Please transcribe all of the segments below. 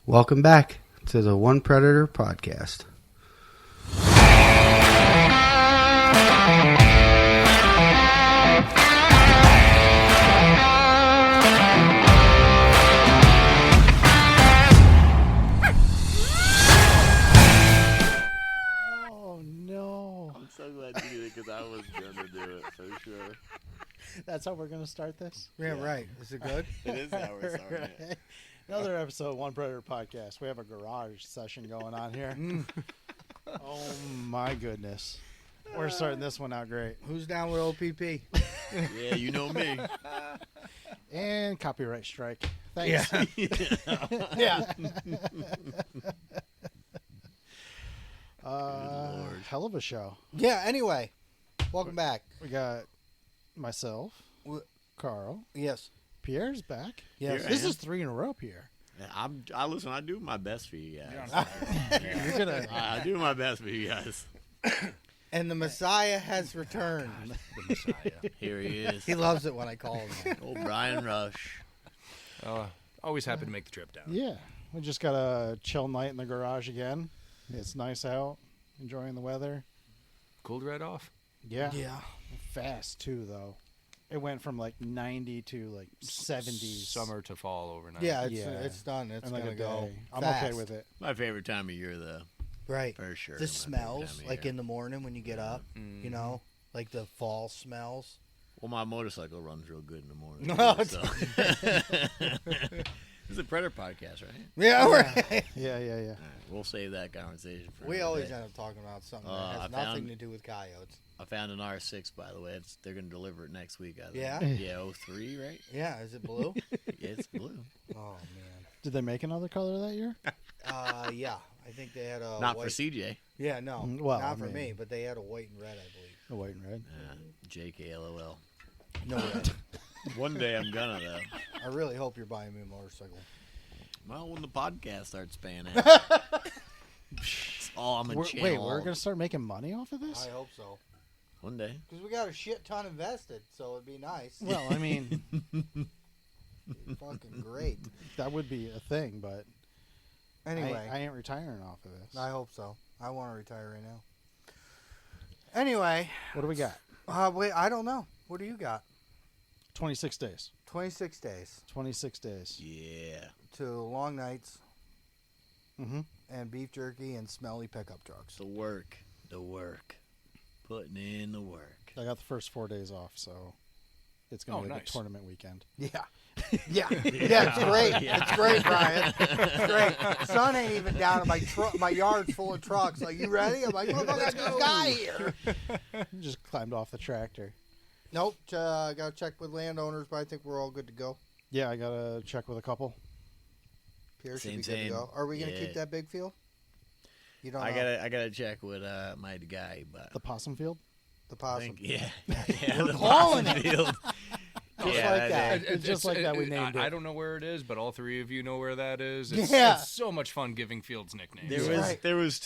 Welcome back to the One Predator podcast. Oh no! I'm so glad you did it because I was gonna do it for sure. That's how we're gonna start this. Yeah, right. Is it good? It is how we're starting it. Another episode of One Predator podcast. We have a garage session going on here. Oh my goodness! We're starting this one out great. Who's down with OPP? Yeah, you know me. And copyright strike. Thanks. Yeah. Lord. Hell of a show. Yeah. Anyway, welcome back. We got myself, Carl. Yes. Pierre's back. Yes. Here I This am. is 3 in a row, Pierre. I listen. I do my best for you guys. You're gonna. I do my best for you guys. And the Messiah has returned. The Messiah. Here he is. He loves it when I call him that. Old Brian Rush. Always happy to make the trip down. Yeah, we just got a chill night in the garage again. It's nice out, enjoying the weather. Cooled right off. Yeah. Yeah. Fast too, though. It went from like 90 to like 70s. Summer to fall overnight. Yeah. Yeah. It's done. It's in like gonna a go. day. I'm fast. okay with it. My favorite time of year, though, Right. for sure. The My favorite smells, time of like year. in the morning when you get up. You know, like the fall smells. Well, my motorcycle runs real good in the morning. No, too, so. This is a Predator podcast, right? Yeah. Right. Yeah. All right, we'll save that conversation for We another always day. end up talking about something I that has nothing found- to do with coyotes. I found an R6, by the way. They're going to deliver it next week, I think. Yeah? Yeah, 03, right? Yeah. Is it blue? Yeah, it's blue. Oh man. Did they make another color that year? Yeah. I think they had a Not white. for CJ. Yeah, no, Well, not I for mean- me, but they had a white and red, I believe. The white and red. JKLOL. No red. One day I'm gonna, though. I really hope you're buying me a motorcycle. Well, when the podcast starts spanning. That's all I'm going to channel. Wait, we're gonna start making money off of this? I hope so. One day. Because we got a shit ton invested, so it'd be nice. Well, I mean, Fucking great. that would be a thing, but Anyway, I ain't retiring off of this. I hope so. I want to retire right now. Anyway, What do we got? wait, I don't know. What do you got? 26 days. 26 days 26 days. Yeah. to long nights Mm-hmm. and beef jerky and smelly pickup trucks. The work. The work. Putting in the work. I got the first 4 days off, so it's gonna Oh, be like nice. a tournament weekend. Yeah. Yeah. Yeah, it's great. Yeah. It's great, Brian. It's great. Sun ain't even down and my yard's full of trucks. Like, you ready? I'm like, look, I got this guy here. Just climbed off the tractor. Nope. Got to check with landowners, but I think we're all good to go. Yeah, I gotta check with a couple. Pierre should be Same, good to go. Are we going to yeah. keep that big field? You don't I know. gotta check with my guy, but The possum field. The I possum. think yeah, We're the calling possum it. field. Just Yeah, like that. It's just like that we named it. I don't know where it is, but all three of you know where that is. It's, Yeah. it's so much fun giving fields nicknames. There Yeah. was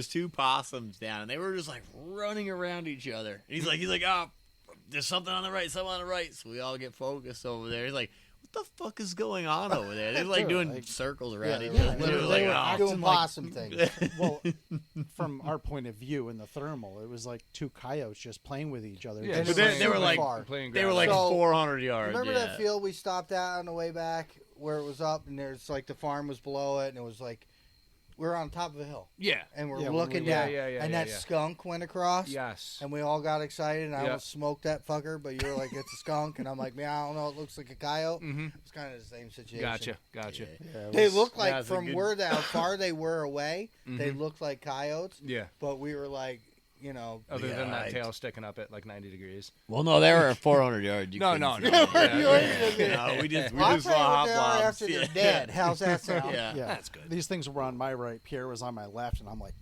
two possums down, and they were just like running around each other. And he's like, oh, there's something on the right, something on the right. So we all get focused over there. He's like, what the fuck is going on over there? They're like Dude, doing like- circles around Yeah, each yeah, other. literally, They they were were like, doing like- possum things. Well, from our point of view in the thermal, it was like two coyotes just playing with each other. Yeah, And Just But it they were super like- far. Playing they were like So, 400 yards. Remember yeah. that field we stopped at on the way back where it was up and there's like the farm was below it and it was like we were on top of a hill Yeah. and we're Yeah, when looking we- down Yeah, and that yeah. skunk went across Yes. and we all got excited and I Yeah. almost smoked that fucker, but you were like, it's a skunk, and I'm like, man, I don't know, it looks like a coyote. Mm-hmm. It's kind of the same situation. Gotcha. Yeah, it They was- looked like That's a from good- where how far they were away, they Mhm. looked like coyotes, Yeah. but we were like, you know, Other Yeah, than that I- tail sticking up at like 90 degrees. Well, no, they were at 400 yards. You No, couldn't no, see no. them. Yeah, You ain't gonna No, we just I'll saw tell you what hot they are blobs. after they're dead. How's that sound? Yeah. Yeah, That's good. These things were on my right. Pierre was on my left, and I'm like,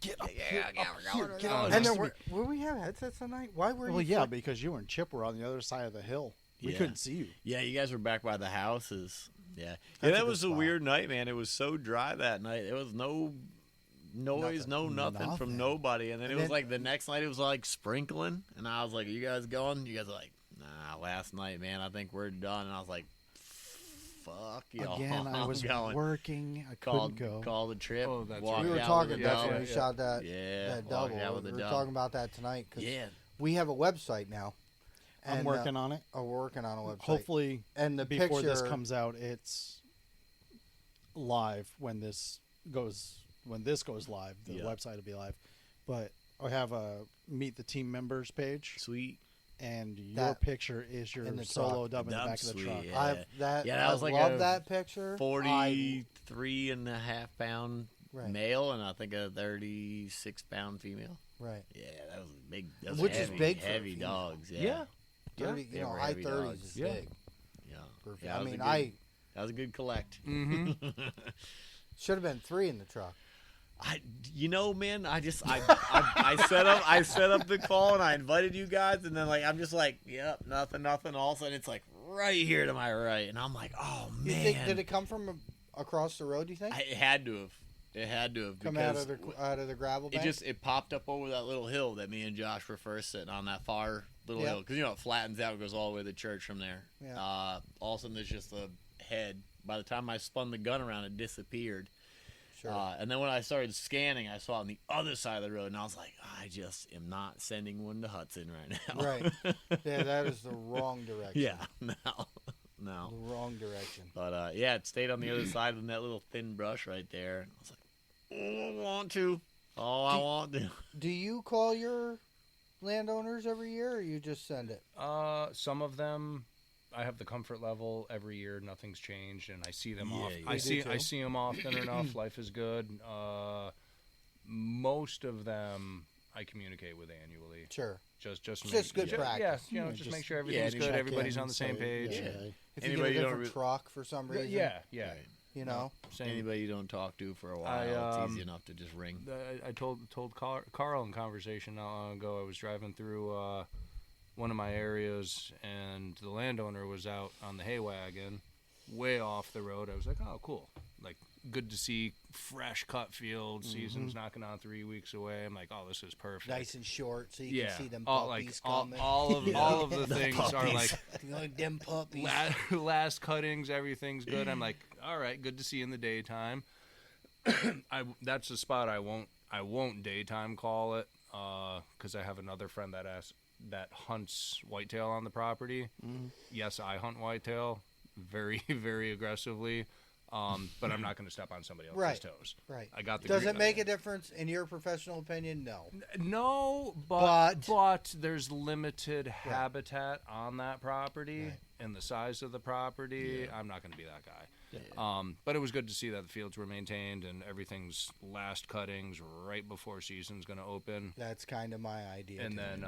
get up here, up here, get Oh, on. And next then to me. were we have headsets tonight? Why were Well, you? yeah, because you and Chip were on the other side of the hill. We Yeah. couldn't see you. Yeah, you guys were back by the houses. Yeah. That's Yeah, a that good was a spot. weird night, man. It was so dry that night. There was no noise, Nothing. nothing from Nothing. nobody. And then And it was then- like the next night it was like sprinkling. And I was like, are you guys going? You guys are like, nah, last night, man, I think we're done. And I was like, fuck you. Again, I was going. working. I Called couldn't go. the trip. Oh, that's walked right. We were out talking. with the That's dog. when we shot that Yeah, double. walked out with We the were dog. talking about that tonight because Yeah. we have a website now. I'm And, working on it. we're working on a website. Hopefully, and the before picture, this comes out, it's live when this goes live. The Yeah. website will be live. But I have a meet the team members page, Sweet. and your That- picture is your in the solo truck. dub in the Dub back of the sweet, truck. yeah. that Yeah, was I like love a that picture. 43.5 pound Right. male and I think a 36-pound female. Right. Yeah, that was big. That was Which is heavy, big for a heavy female. dogs. Yeah. Yeah. 30, They you know, were high heavy 30s dogs. is Yeah. big. Yeah. For, Yeah, I that was a mean, good- that was a good collect. Mm-hmm. should have been 3 in the truck. Man, I set up the call and I invited you guys and then I'm just like, yep, nothing. All of a sudden it's like right here to my right, and I'm like, oh You man. think did it come from across the road? You think It had to have. It had to have come because out of the gravel bank? it popped up over that little hill that me and Josh were first sitting on, that far little Yeah. hill, because it flattens out, goes all the way to the church from there. Yeah. All of a sudden there's just a head. By the time I spun the gun around, it disappeared. Sure. And then when I started scanning, I saw it on the other side of the road, and I was like, I just am not sending one to Hudson right now. Right. Yeah, that is the wrong direction. Yeah, no. The wrong direction. But it stayed on the other side of that little thin brush right there. And I was like, I want to. I want to. Do you call your landowners every year, or you just send it? Some of them, I have the comfort level every year. Nothing's changed, and I see them Yeah, off. you I do see them often enough. Life is good. Most of them I communicate with annually. Sure. Just good practice. Yeah, just make sure everything's good. check Everybody's in on the and same say, page. yeah. If Anybody you you get a don't different truck for some reason, Yeah. Right. you know. Same. Anybody you don't talk to for a while, it's easy enough to just ring. I told Carl in conversation not long ago. I was driving through one of my areas, and the landowner was out on the hay wagon, way off the road. I was like, oh, cool. Like, good to see fresh cut field. Season's knocking on 3 weeks away. I'm like, oh, this is perfect. Nice and short, so you can see them all, puppies all coming. of the things are like Them puppies. last cuttings. Everything's good. I'm like, all right, good to see in the daytime. That's the spot I won't daytime call it because I have another friend that hunts whitetail on the property. Yes, I hunt whitetail very, very aggressively. But I'm not going to step on somebody else's toes. Right. I got the. Does it make a difference in your professional opinion? No. No, but there's limited habitat on that property and the size of the property. I'm not going to be that guy. But it was good to see that the fields were maintained and everything's last cuttings right before season's going to open. That's kind of my idea. And then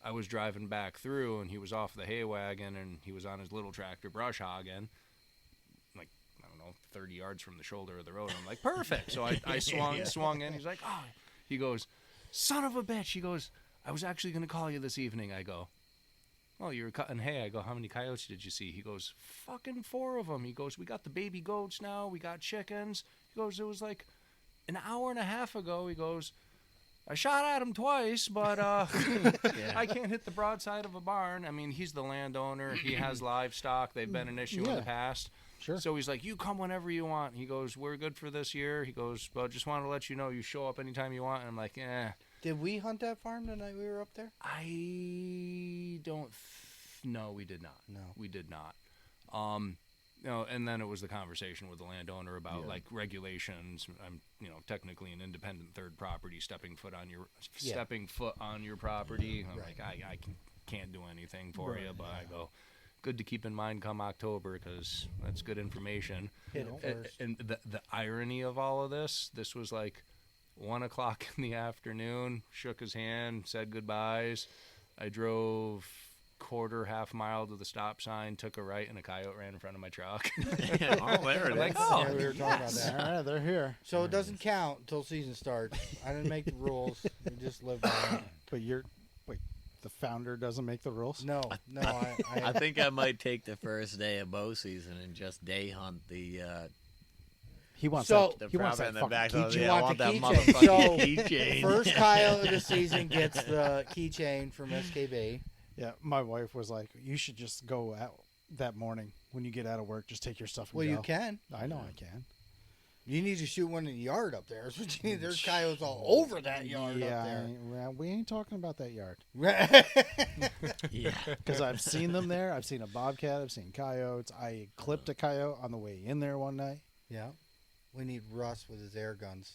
I was driving back through, and he was off the hay wagon, and he was on his little tractor brush hogging. 30 yards from the shoulder of the road. I'm like, perfect. So I swung in. He's like, oh, he goes, son of a bitch. He goes, I was actually going to call you this evening. I go, oh, you were cutting hay. I go, how many coyotes did you see? He goes, fucking 4 of them. He goes, we got the baby goats now. We got chickens. He goes, it was like an hour and a half ago. He goes, I shot at him twice, but I can't hit the broadside of a barn. I mean, he's the landowner. He has livestock. They've been an issue in the past. Sure. So he's like, you come whenever you want. He goes, we're good for this year. He goes, well, just wanted to let you know you show up anytime you want. And I'm like, Did we hunt that farm the night we were up there? I don't. No, we did not. No. We did not. And then it was the conversation with the landowner about like regulations. I'm, technically an independent third property stepping foot on your property. I'm like, I can't do anything for you, but I go, good to keep in mind come October because that's good information. Hit it first. And the irony of all of this was like 1 o'clock in the afternoon, shook his hand, said goodbyes. I drove half mile to the stop sign, took a right, and a coyote ran in front of my truck. There it is. Like, Yeah, we were talking about that. All right, they're here. So it doesn't count until season starts. I didn't make the rules. We just live by them. But the founder doesn't make the rules? No. I think I might take the first day of bow season and just day hunt the He wants So- that. the He wants prop that in the back. fucking Of You the, I want want the that keychain. motherfucking So, keychain. First coyote of the season gets the keychain from SKB. Yeah, my wife was like, "You should just go out that morning when you get out of work, just take your stuff and Well, go. you can. I know I can. You need to shoot one in the yard up there. That's what you need. There's coyotes all over that yard Yeah, up there. well, we ain't talking about that yard. Yeah. Because I've seen them there. I've seen a bobcat. I've seen coyotes. I clipped a coyote on the way in there one night. Yeah. We need Russ with his air guns.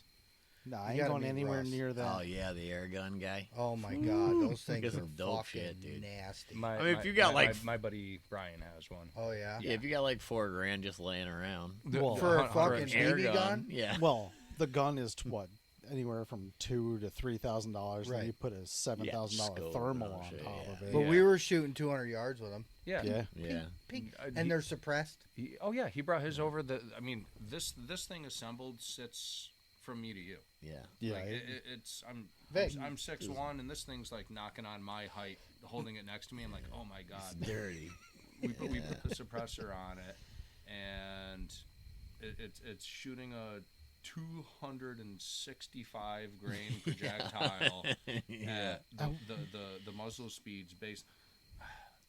No, You I ain't gotta going meet anywhere Russ. near that. Oh yeah, the air gun guy. Oh my God, those things Get are some dope fucking shit, dude. nasty. My, I mean, if you got, like- my buddy Brian has one. Oh yeah. Yeah, if you got like $4,000 just laying around. Well, For a hun- fucking Air BB gun? Yeah. Well, the gun is what, anywhere from $2,000 to $3,000. Right. Then you put a $7,000 scope thermal and all on shit, top yeah. of it. But Yeah. we were shooting 200 yards with them. Yeah. Yeah. Yeah. Pink. he- And they're suppressed. Oh yeah, he brought his over. I mean, this thing assembled sits from me to you. Yeah. Yeah. Like, it's I'm Vic. I'm 6'1", and this thing's like knocking on my height, holding it next to me. I'm like, oh my God. Dirty. We put the suppressor on it, and it's shooting a 265 grain projectile Yeah. at the muzzle speeds based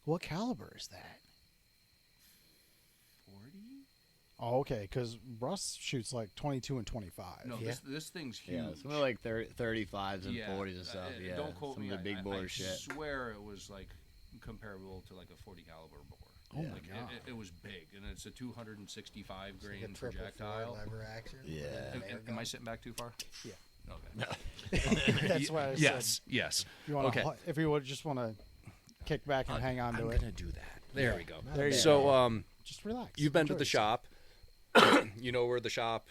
What caliber is that? 40. Oh, okay, because Russ shoots like 22 and 25. No, Yeah. this thing's huge. Yeah. Something like 35s and 40s and stuff. Yeah. Don't quote Some me. of the big bore I shit. swear it was like comparable to like a 40 caliber bore. Oh my Like, God. it was big, and it's a 265 It's like grain a triple projectile. four lever action. Yeah. Am I sitting back too far? Yeah. Okay. That's why I said Yes. you wanna, Okay. if you would just want to kick back and hang on to I'm it, gonna do that. There we go. There you So, just relax. you've been to Enjoy the yourself. shop. You know where the shop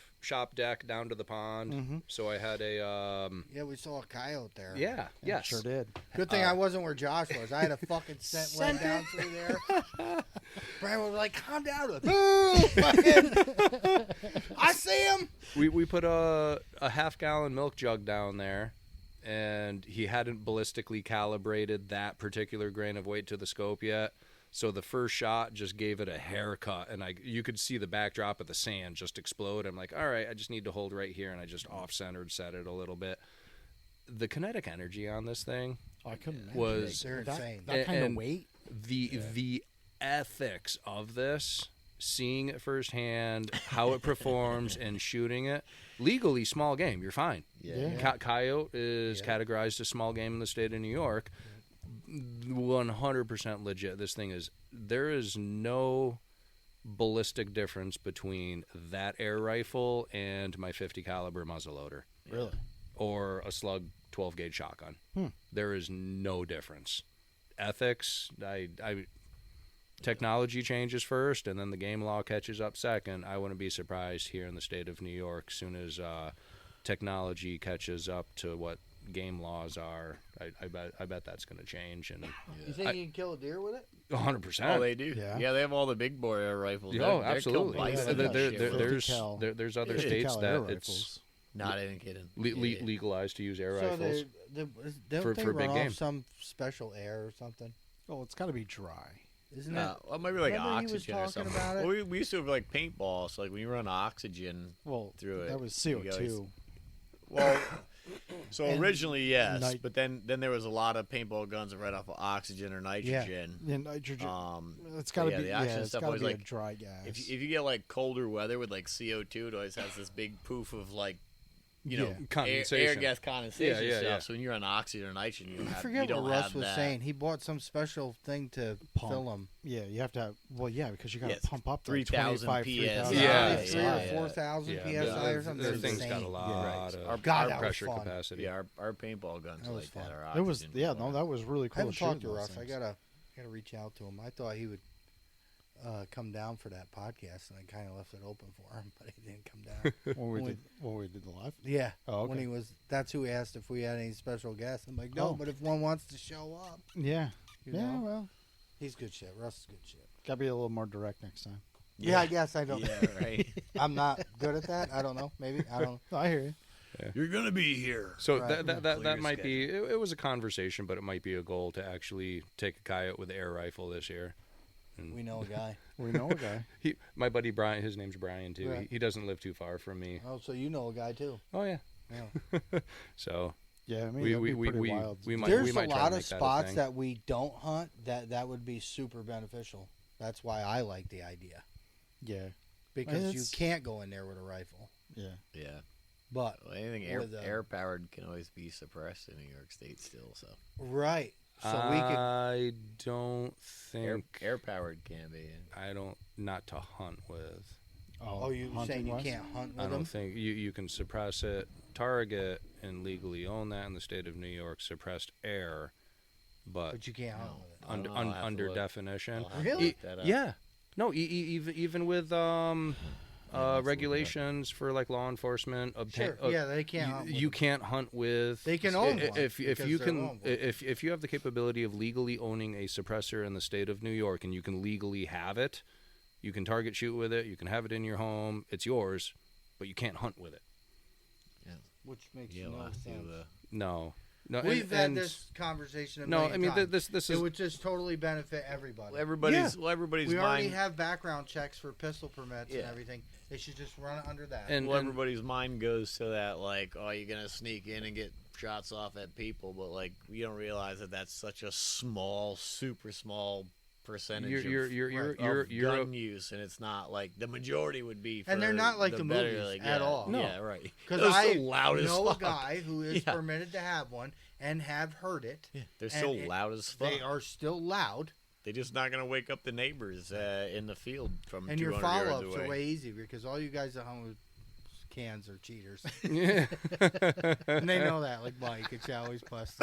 deck down to the pond. Mhm. So I had a Yeah, we saw a coyote there. yeah, Yeah, yes. sure did. Good thing I wasn't where Josh was. I had a fucking scent laying down through there. Brian was like, calm down. Like, "Ooh, fucking- I see him. We put a half-gallon milk jug down there, and he hadn't ballistically calibrated that particular grain of weight to the scope yet. So the first shot just gave it a haircut, and you could see the backdrop of the sand just explode. I'm like, all right, I just need to hold right here, and I just off-centered set it a little bit. The kinetic energy on this thing I couldn't imagine. was They're insane. that kind of and weight. the ethics of this, seeing it firsthand, how it performs, and shooting it. Legally, small game, you're fine. Yeah. Coyote is categorized as small game in the state of New York. 100% legit. This thing is. There is no ballistic difference between that air rifle and my 50 caliber muzzleloader, Really? or a slug 12 gauge shotgun. There is no difference. Ethics. Technology changes first, and then the game law catches up second. I wouldn't be surprised here in the state of New York, soon as technology catches up to what game laws are. I bet that's going to change, and You think you can kill a deer with it? 100%. Oh, they do. Yeah. Yeah, they have all the big bore air rifles. Oh, They're killing absolutely. bison and There- shit there- with there- them. There's other 50 states cal that air it's rifles. Not even kidding. legalized to use air So rifles. don't For- they for run big off game. some special air or something? Oh, it's got to be dry. Isn't it? Well, maybe like Remember he was oxygen or talking something. about it? Well, we used to have like paintball, so like when you run oxygen Well, through it, that was you CO2. guys- well, so And originally yes, nit- but then there was a lot of paintball guns that ran off of oxygen or nitrogen. Yeah, nitrogen. it's but got to yeah, be. the Yeah, oxygen it's stuff got to always be a like dry gas. if you get like colder weather with like CO2, it always has this big poof of like Yeah. air Condensation. gas condensation Yeah, stuff. yeah. So when you're on oxygen or nitrogen, you don't I have, forget you don't what Russ have was that. saying. He bought some special thing to Pump. fill them. Yeah, you have to have. Well, yeah, because you got to Yes, pump up to 3,000 25, PSI. 3,000. Yeah. 3 yeah. or 4,000 Yeah, psi or something. the It's thing's got a insane. lot Right. of God, that was pressure fun. capacity. Yeah, our paintball guns That are was like fun. that. Are It was. oxygen Yeah, powered. no, that was really I cool. haven't talked to shooting those Russ. I things. gotta reach out to him. I thought he would come down for that podcast, and I kind of left it open for him, but he didn't come down. when we did the live. Yeah. Oh, okay. When he was, that's who asked if we had any special guests. I'm like, no, Oh. but if one wants to show up, Yeah. you Yeah. know? Well, He's good shit. Russ is good shit. gotta be a little more direct next time. Yeah, I guess I don't. Yeah, right. I'm not good at that. I don't know. Maybe I don't. I hear you. You're gonna be here. So Right. that might be it was a conversation, but it might be a goal to actually take a coyote with an air rifle this year. We know a guy. We know a guy. My buddy Brian, his name's Brian too. Right. He doesn't live too far from me. Oh, so you know a guy too. Oh yeah. Yeah. So Yeah, I mean, we that'd be we pretty we, wild. we might There's we a might try to lot of make that a spots thing. that we don't hunt that would be super beneficial. That's why I like the idea. Yeah. Because you It's- can't go in there with a rifle. Yeah. Yeah. But, Well, anything With, air powered can always be suppressed in New York State still. So right. So we could. I don't think air powered can be. I don't not to hunt with. Oh, you saying you can't hunt with I don't them? think you can suppress it, target, and legally own that in the state of New York. Suppressed air, But you can't hunt with it. I don't know, I'll have to under look. definition. I'll have to Really? look that up. Yeah. No, even with regulations for like law enforcement. Sure. Yeah, they can't hunt with You them. can't hunt with. They can own one if because you they're can law enforcement. if you have the capability of legally owning a suppressor in the state of New York and you can legally have it, you can target shoot with it. You can have it in your home. It's yours, but you can't hunt with it. Which makes Yeah, no we'll have to, sense. No. We've had this conversation a No, million I mean times. this It is would just totally benefit everybody. everybody's We already mind. have background checks for pistol permits and Yeah. everything. They should just run it under that. and, Well, and everybody's mind goes to that, like, oh, you're gonna sneak in and get shots off at people, but like, you don't realize that that's such a small, super small percentage of gun use, and it's not like the majority would be. For And they're not like the better, movies like, at all. No. Yeah, right. Because They're I so loud as know fuck. a guy who is Yeah. permitted to have one and have heard it. Yeah, they're And so it- loud as fuck. They are still loud, They're just not gonna wake up the neighbors in the field from and your 200 yards follow-ups away. are way easy because all you guys at home with cans are cheaters. yeah. And they know that, like Mike. It's always plus.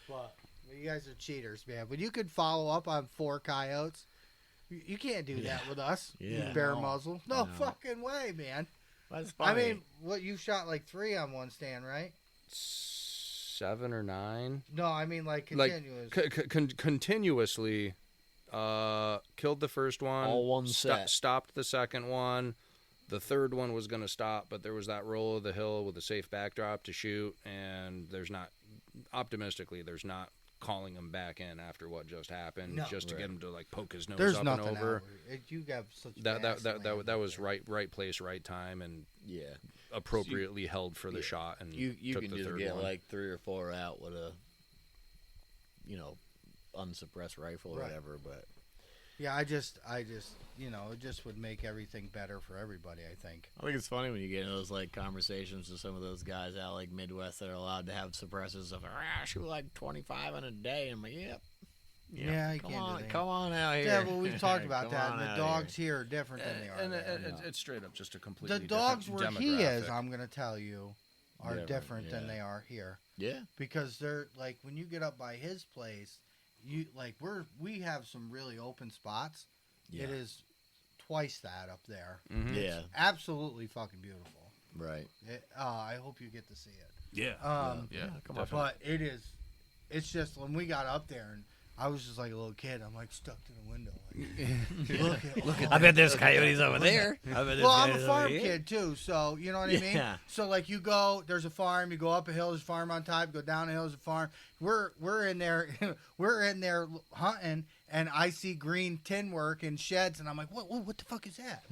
But you guys are cheaters, man. But you could follow up on 4 coyotes. You can't do that with us. Yeah. You bare No. muzzle. No No. fucking way, man. That's I funny. mean, what you shot like 3 on one stand, right? 7 or 9. No, I mean like Like continuous. continuously killed the first one, All one set. stopped the second one. The third one was going to stop, but there was that roll of the hill with a safe backdrop to shoot, and there's not calling him back in after what just happened, No. just to get him to like poke his nose There's up nothing and over. out. You got such That fast land that was out there. right place, right time, and yeah, appropriately held for the shot. And you took can the just third get one. like 3 or 4 out with a, unsuppressed rifle or Right. whatever. But Yeah, I just, it just would make everything better for everybody. I think. I think it's funny when you get into those like conversations with some of those guys out like Midwest that are allowed to have suppressors of shoot like 25 in a day. I'm like, yep. Yeah, you come can't do on, that. come on out here. Yeah, well, we've talked about Come that. on And the out dogs here are different than they are. and there. it's straight up just a completely The dogs where different he is, demographic. I'm going to tell you, are Different, different than yeah. they are here Yeah, because they're like when you get up by his place, you like we have some really open spots. yeah, It is twice that up there. Mhm. yeah, Absolutely fucking beautiful. right. I hope you get to see it. Yeah. Yeah, come on. But it's just when we got up there and I was just like a little kid. I'm like stuck to the window. Like, look at. I bet there's coyotes over there. I bet there's Well, I'm a coyotes over farm here. kid too, so you know what I mean. Yeah. So like you go, there's a farm. You go up a hill, there's a farm on top. You go down a hill, there's a farm. We're in there, we're in there hunting, and I see green tin work and sheds, and I'm like, what the fuck is that?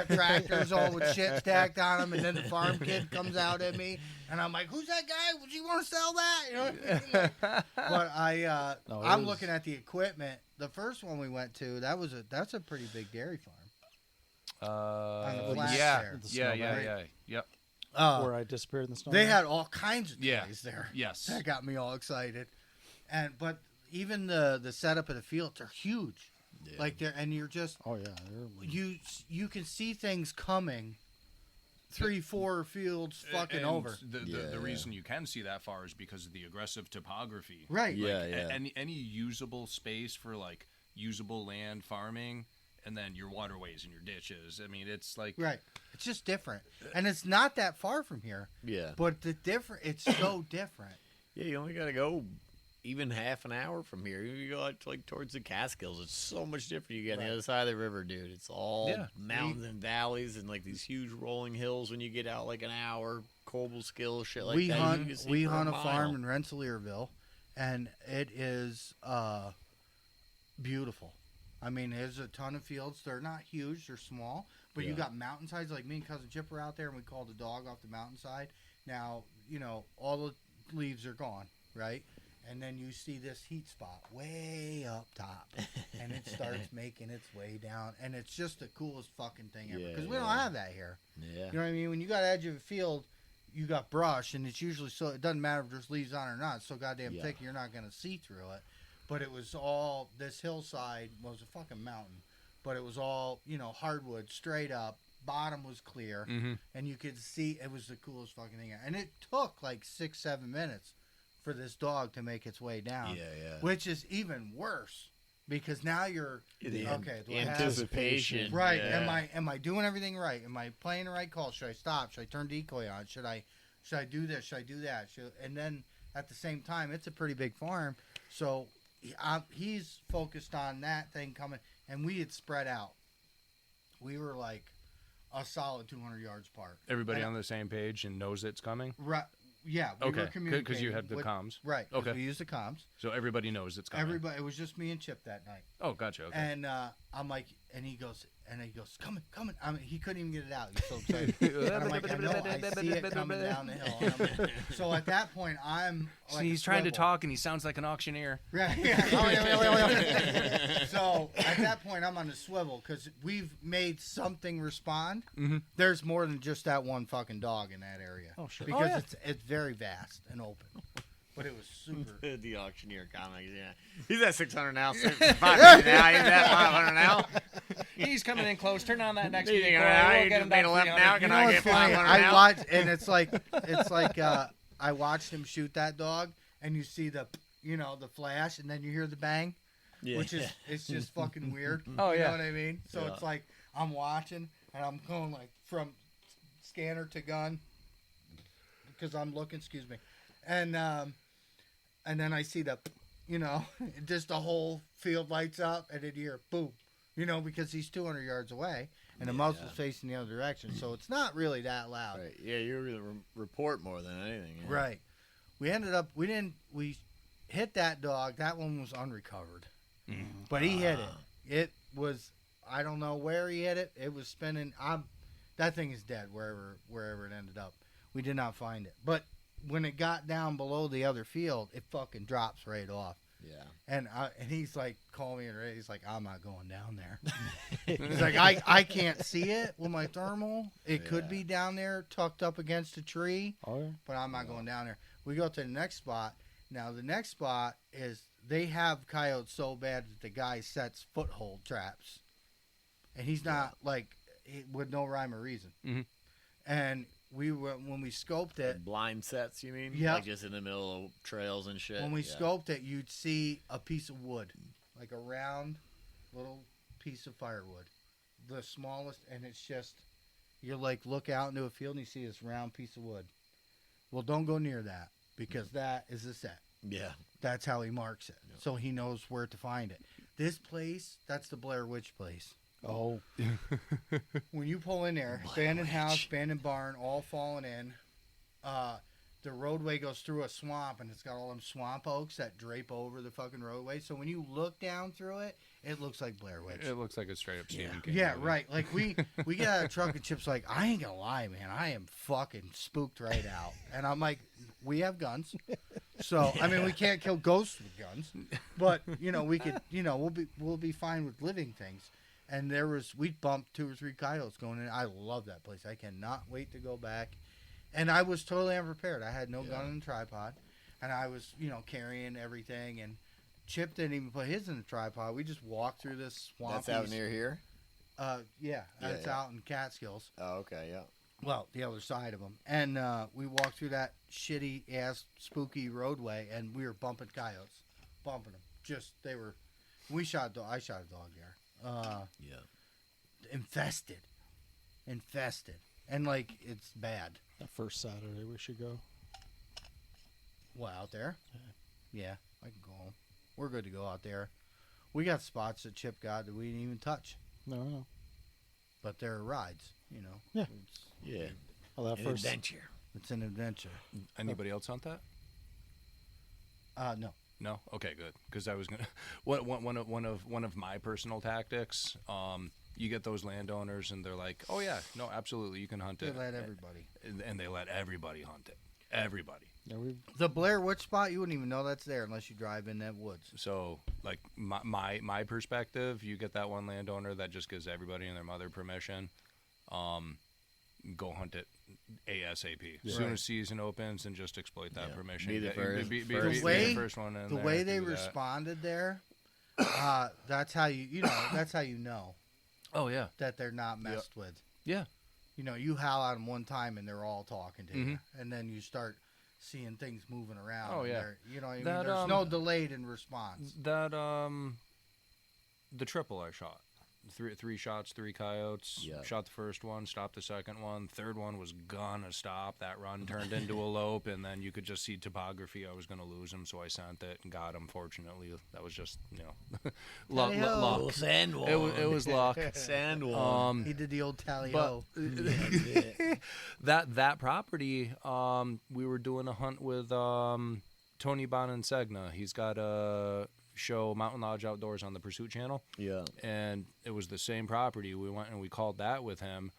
Got tractors all with shit stacked on them, and then the farm kid comes out at me, and I'm like, who's that guy? Would you want to sell that? You know. But No, it I'm was- looking at the equipment. The first one we went to, that's a pretty big dairy farm. On the flats there. The yeah, snowbank. yep. Where I disappeared in the snow. They had all kinds of Yeah. toys there. Yes. That got me all excited. But even the setup of the fields are huge. Yeah. Like they're and you're just Oh yeah, you can see things coming 3-4 fields fucking And over. The Yeah. reason you can see that far is because of the aggressive topography. Right. Yeah, yeah. Any usable space for like usable land farming, and then your waterways and your ditches. I mean, it's like Right. It's just different. And it's not that far from here. Yeah. But it's so different. Yeah, you only got to go even half an hour from here. You go out to, like towards the Catskills. It's so much different. You get on Right. the other side of the river, dude. It's all Yeah. mountains and valleys and like these huge rolling hills. When you get out like an hour, Cobleskill, shit like we that. hunt you can see we for hunt a mile. farm in Rensselaerville, and it is beautiful. I mean, there's a ton of fields. They're not huge; they're small. But you Yeah. got mountainsides. Like me and cousin Chip were out there, and we called a dog off the mountainside. Now all the leaves are gone, right? and then you see this heat spot way up top, and it starts making its way down, and it's just the coolest fucking thing ever. Because we don't have that here. Yeah. You know what I mean? When you got edge of a field, you got brush, and it's usually so it doesn't matter if there's leaves on or not. It's so goddamn thick, you're not gonna see through it. But it was all this hillside was a fucking mountain, but it was all hardwood straight up. Bottom was clear, and you could see it was the coolest fucking thing. And it took like 6-7 minutes for this dog to make its way down. Yeah. Which is even worse because now you're The anticipation. anticipation. Right? Yeah. Am I doing everything right? Am I playing the right call? Should I stop? Should I turn decoy on? Should I do this? Should I do that? And then at the same time, it's a pretty big farm, so he's focused on that thing coming, and we had spread out. We were like a solid 200 yards apart. Everybody on the same page and knows it's coming? Right. Yeah. We were communicating. Because you had the comms. Right. Okay. We used the comms. So everybody knows it's coming. Everybody. It was just me and Chip that night. Oh, gotcha. Okay. And I'm like, and he goes, coming. I mean, he couldn't even get it out. He's so excited. And I'm like, I know, I see it coming down the hill. And I'm like, so at that point, I'm like, he's trying to talk, and he sounds like an auctioneer. Right. So at that point, I'm on the swivel because we've made something respond. Mm-hmm. There's more than just that one fucking dog in that area. Oh, sure. Because it's very vast and open. But it was super. The auctioneer comics, yeah. He's at 600 now, 500 now. He's at 500 now. He's coming in close. Turn on that next You video. just made a left now. Can I what's get funny? 500 I now? watched, and it's like I watched him shoot that dog, and you see the flash, and then you hear the bang, which is it's just fucking weird. Oh, You yeah. know what I mean? So Yeah. it's like I'm watching, and I'm going like from scanner to gun because I'm looking. Excuse me, and then I see the, just the whole field lights up, and then you hear boom, because he's 200 yards away, and the muzzle's facing the other direction, so it's not really that loud. Right. Yeah, you really report more than anything. Yeah. Right. We hit that dog. That one was unrecovered, but he hit it. It was, I don't know where he hit it. It was spinning. That thing is dead wherever it ended up. We did not find it, but when it got down below the other field, it fucking drops right off. Yeah. And he's like, call me, and he's like, I'm not going down there. He's like, I can't see it with my thermal. It could be down there tucked up against a tree, but I'm not going down there. We go to the next spot. Now, the next spot is they have coyotes so bad that the guy sets foothold traps. And he's not, with no rhyme or reason. Mm-hmm. And when we scoped it, Blind sets, you mean? Yeah. Like just in the middle of trails and shit. when we scoped it, you'd see a piece of wood, like a round little piece of firewood, the smallest, and it's just, you're like, look out into a field and you see this round piece of wood. Well, don't go near that because that is a set. Yeah. That's how he marks it, so he knows where to find it. This place, that's the Blair Witch place. Oh. When you pull in there, abandoned house, abandoned barn, all falling in. The roadway goes through a swamp, and it's got all them swamp oaks that drape over the fucking roadway. So when you look down through it, it looks like Blair Witch. It looks like a straight up Stephen King Yeah, movie. right. Like we get out of the truck and Chip's like, I ain't gonna lie, man, I am fucking spooked right out. And I'm like, we have guns, so I mean we can't kill ghosts with guns, but we could, we'll be fine with living things. And we bumped 2 or 3 coyotes going in. I love that place. I cannot wait to go back. And I was totally unprepared. I had no gun in the tripod, and I was carrying everything. And Chip didn't even put his in the tripod. We just walked through this swamp. That's out near here? It's out in Catskills. Oh, okay, yeah. Well, the other side of them. And we walked through that shitty-ass, spooky roadway, and we were bumping coyotes. Bumping them. I shot a dog there. Infested. And, it's bad. That first Saturday we should go. Well, out there? Yeah, I can go home. We're good to go out there. We got spots that Chip got that we didn't even touch. No. But they're rides, Yeah. Yeah. Oh, that An first. adventure. It's an adventure. Anybody else hunt that? No. No. Okay, good. Because I was gonna. One of my personal tactics. You get those landowners, and they're like, "Oh yeah, no, absolutely, you can hunt They it." let everybody. And they let everybody hunt it. everybody. Yeah, we The Blair Witch spot, you wouldn't even know that's there unless you drive in that woods. So, like, my perspective, you get that one landowner that just gives everybody and their mother permission. Go hunt it ASAP. As soon as season opens, and just exploit that permission. Be the first. Be The way- the first one in The there, way they do that. responded there, that's how that's how you know Oh, yeah. that they're not messed with. Yeah. You know, you howl at them one time and they're all talking to you, and then you start seeing things moving around. Oh, and yeah. they're- you know, what I mean, That, there's no delayed in response. That, the triple I shot. Three shots, 3 coyotes. Yeah. Shot the first one, stopped the second one. Third one was gonna stop. That run turned into a lope, and then you could just see topography. I was gonna lose him, so I sent it and got him. Fortunately, that was just luck. Little sand wall. It was luck. Sand wall. He did the old tally but- ho. that property, we were doing a hunt with Tony Bonensegna. He's got a show, Mountain Lodge Outdoors, on the Pursuit Channel. Yeah. And it was the same property. We went and we called that with him,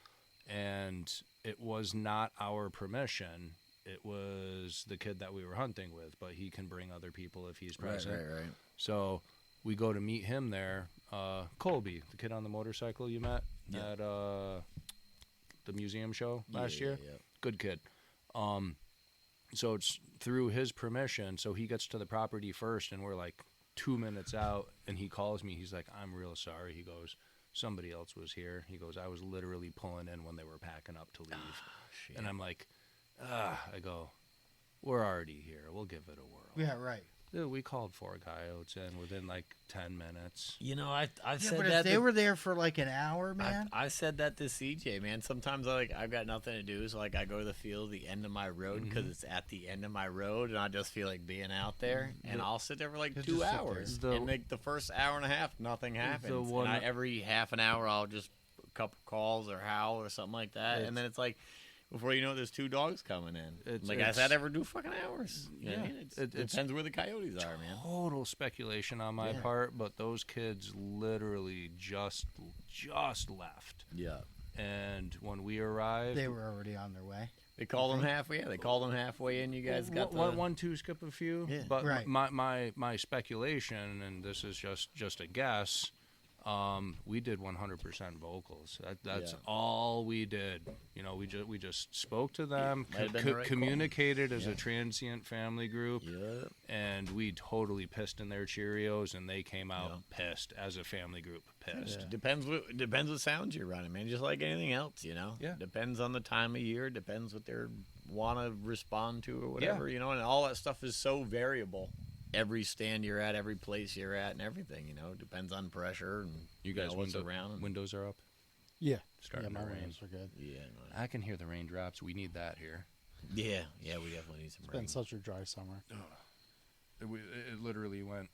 and it was not our permission. It was the kid that we were hunting with, but he can bring other people if he's present. Right. So we go to meet him there. Colby, the kid on the motorcycle you met at the museum show last year. Yeah. Good kid. So it's through his permission. So he gets to the property first, and we're like 2 minutes out, and he calls me. He's like, "I'm real sorry." He goes, "Somebody else was here." He goes, "I was literally pulling in when they were packing up to leave." And I'm like, I go, "We're already here. We'll give it a whirl." Yeah, right. Dude, we called 4 coyotes in within like 10 minutes. You know, I've Yeah, said but that. if they were there for like an hour, man. I said that to CJ, man. Sometimes I've got nothing to do, so like I go to the field, the end of my road, because it's at the end of my road, and I just feel like being out there, and I'll sit there for like Just 2 sit there. hours, The- and like the first hour and a half, nothing happens. one- And every half an hour, I'll just a couple calls or howl or something like that, and then it's like. Before you know it, there's 2 dogs coming in. I said, ever do fucking hours. You know what I mean? It depends where the coyotes are, man. Total speculation on my part, but those kids literally just left. Yeah. And when we arrived, They were already on their way. They called them halfway. Yeah, they called them halfway in. You guys got the... one, two, skip a few. Yeah. But Right. my speculation, and this is just a guess, we did 100% vocals. That's all we did. You know, we just spoke to them, Might have been the right communicated as a transient family group, Yeah. and we totally pissed in their Cheerios, and they came out pissed as a family group, pissed. Depends what sounds you're running, man. Just like anything else, you know. Yeah. Depends on the time of year. Depends what they want to respond to or whatever, you know. And all that stuff is so variable. Every stand you're at, every place you're at, and everything, you know, depends on pressure and You guys, what's around. windows are up. yeah. Starting my to rain. windows are good. Yeah, I can hear the raindrops. We need that here. yeah, we definitely need some It's rain. been such a dry summer. It literally went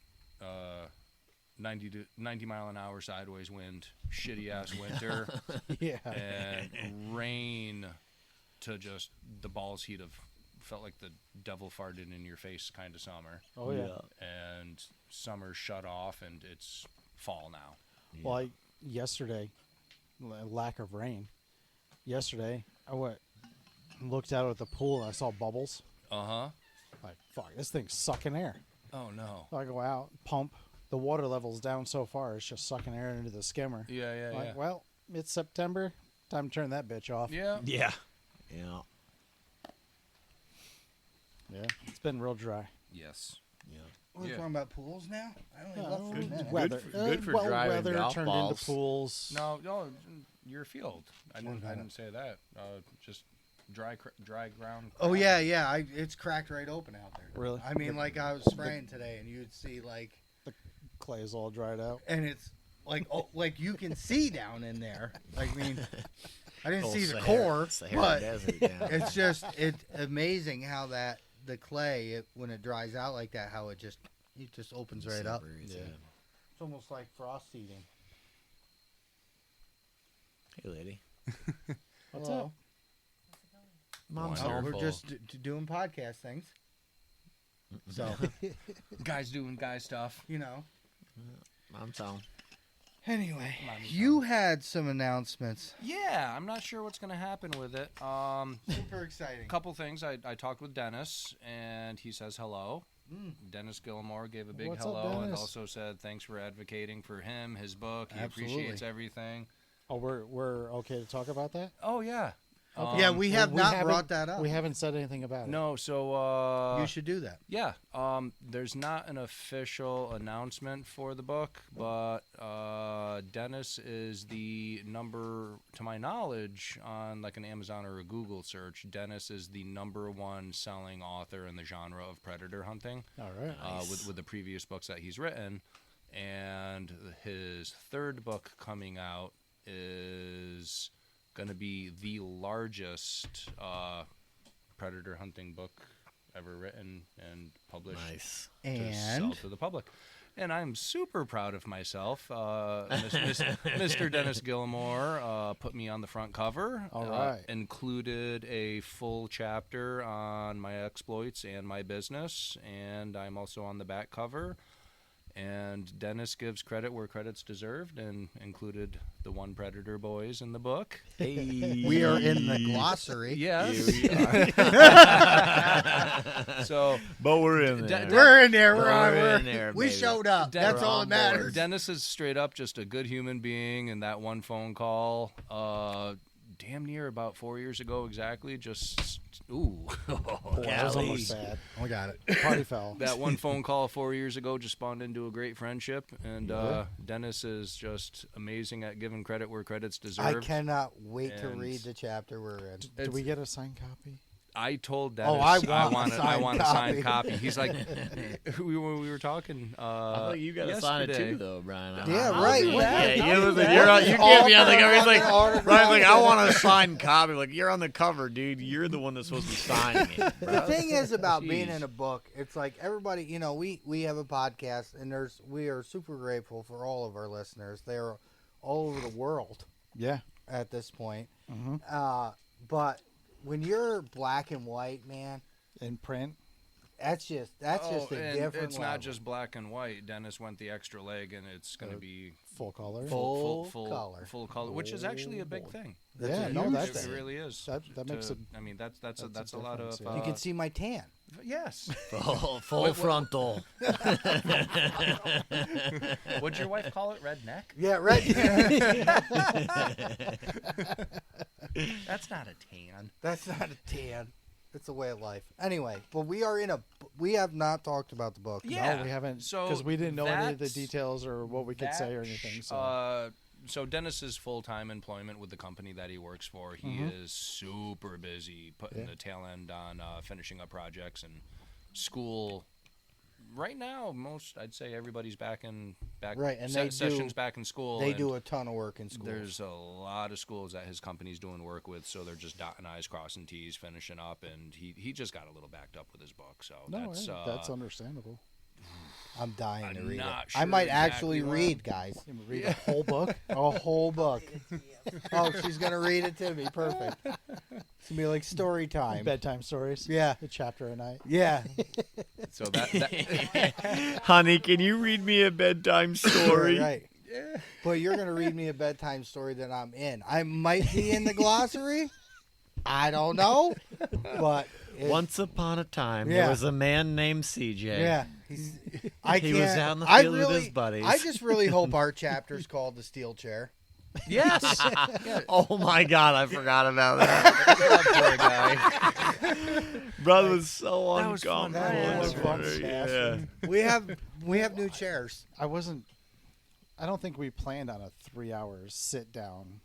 90 mile an hour sideways wind, shitty ass winter, Yeah. and rain to just the balls heat of felt like the devil farted in your face kind of summer. Oh yeah. And summer shut off, and it's fall now. Well, yesterday, lack of rain. Yesterday, I looked out at the pool and I saw bubbles. Uh-huh. Like, fuck, this thing's sucking air. Oh, no. So I go out, pump. The water level's down so far, it's just sucking air into the skimmer. Yeah. Like, well, it's September. Time to turn that bitch off. Yeah. Yeah. Yeah. It's been real dry. Yes. We're talking about pools now? I only Yeah, left for a minute. weather. good for well, driving weather golf turned balls. into pools. No, your field. I didn't say that. Just dry ground. Oh yeah. It's cracked right open out there. Really? I mean, like I was spraying today, and you'd see like, Clay is all dried out. and it's like, like you can see down in there. Like, I mean, I didn't Whole see the Sahara- core, Sahara but Desert, yeah. it's amazing how the clay, when it dries out like that, how it just opens right up. Separates, Yeah. It's almost like frost eating. Hey, lady. What's Hello. up? Mom's Oh, wonderful. we're just doing podcast things. So, Guys doing guy stuff. you know. Mom's home. Anyway, you had some announcements. Yeah, I'm not sure what's going to happen with it. Super exciting. Couple things. I talked with Dennis, and he says hello. Dennis Gilmore gave a big What's up, hello and Dennis? also said thanks for advocating for him, his book. He Absolutely. appreciates everything. Oh, we're okay to talk about that? Oh, yeah. Yeah, we have not haven't- brought that up. We haven't said anything about it. No, so... You should do that. Yeah, there's not an official announcement for the book, but Dennis is the number, to my knowledge, on like an Amazon or a Google search. Dennis is the #1 selling author in the genre of predator hunting. All right. With the previous books that he's written, and his third book coming out is going to be the largest predator hunting book ever written and published Nice. to sell And to the public. And I'm super proud of myself. Mr. Dennis Gilmore put me on the front cover. All right. Included a full chapter on my exploits and my business, and I'm also on the back cover. And Dennis gives credit where credit's deserved and included the One Predator boys in the book. Hey. we are in the glossary. Yes. So But we're in there. We're in there. We're We're on. in there, We baby. showed up. Den- That's We're all on that matters. board. Dennis is straight up just a good human being, and that one phone call, damn near about 4 years ago exactly, just, ooh. That was almost sad. We got it. Party foul. That one phone call 4 years ago just spawned into a great friendship, and Dennis is just amazing at giving credit where credit's I deserved. cannot wait to And- do the chapter we're in. Did we get a signed copy? I told Oh, Dennis I want a I signed want a signed copy. copy. He's like, we were talking. I think you got to sign it yesterday. too, though, Brian. Yeah, I'll right. do What? that. Yeah, I'll you, do that. you can't be on the cover. He's like, Autograph. Brian's like, I want a signed copy. Like, you're on the cover, dude. You're the one that's supposed to be signing it. The thing is about being Jeez. in a book, it's like everybody, we have a podcast, and we are super grateful for all of our listeners. They are all over the world Yeah. at this point. Mm-hmm. But when you're black and white, man, In print. that's just a and different it's level. not just black and white. Dennis went the extra leg, and it's going to be Full color. Full color. full color, which is actually a big thing. That's Yeah, a no, huge that's- It thing. really is. That makes it. I mean, that's that's a a lot of. difference, yeah. You can see my tan. Yes. Full frontal. What'd your wife call it? Redneck? Yeah, right. That's not a tan. That's not a tan. It's a way of life. Anyway, but we have not talked about the book. Yeah. No, we haven't. So Because we didn't know any of the that's- details or what we could say or anything. So. So Dennis's full-time employment with the company that he works for, he is super busy putting the tail end on finishing up projects and school. Right now, I'd say everybody's back. Right, and they sessions do- back in school. They and do a ton of work in school. There's a lot of schools that his company's doing work with, so they're just dotting I's, crossing T's, finishing up, and he just got a little backed up with his book. So No, that's that's understerstandable. I'm dying to I'm read it. not I sure might exactly actually why. read, guys. You read a whole book. A whole book. Oh, she's gonna read it to me. Perfect. It's gonna be like story time. Bedtime stories. Yeah. A chapter a night. Yeah. so that Honey, can you read me a bedtime story? Right. But you're gonna read me a bedtime story that I'm in. I might be in the glossary. I don't know. But Once upon a time, Yeah. there was a man named CJ. yeah. He was out in the I field with really, his buddies. I just really hope our chapter's called the Steel Chair. yes, Oh my God, I forgot about that. Poor guy. Brother was so That was fun. uncomfortable. That was fun. Yeah. We have new chairs. I don't think we planned on a 3 hours sit down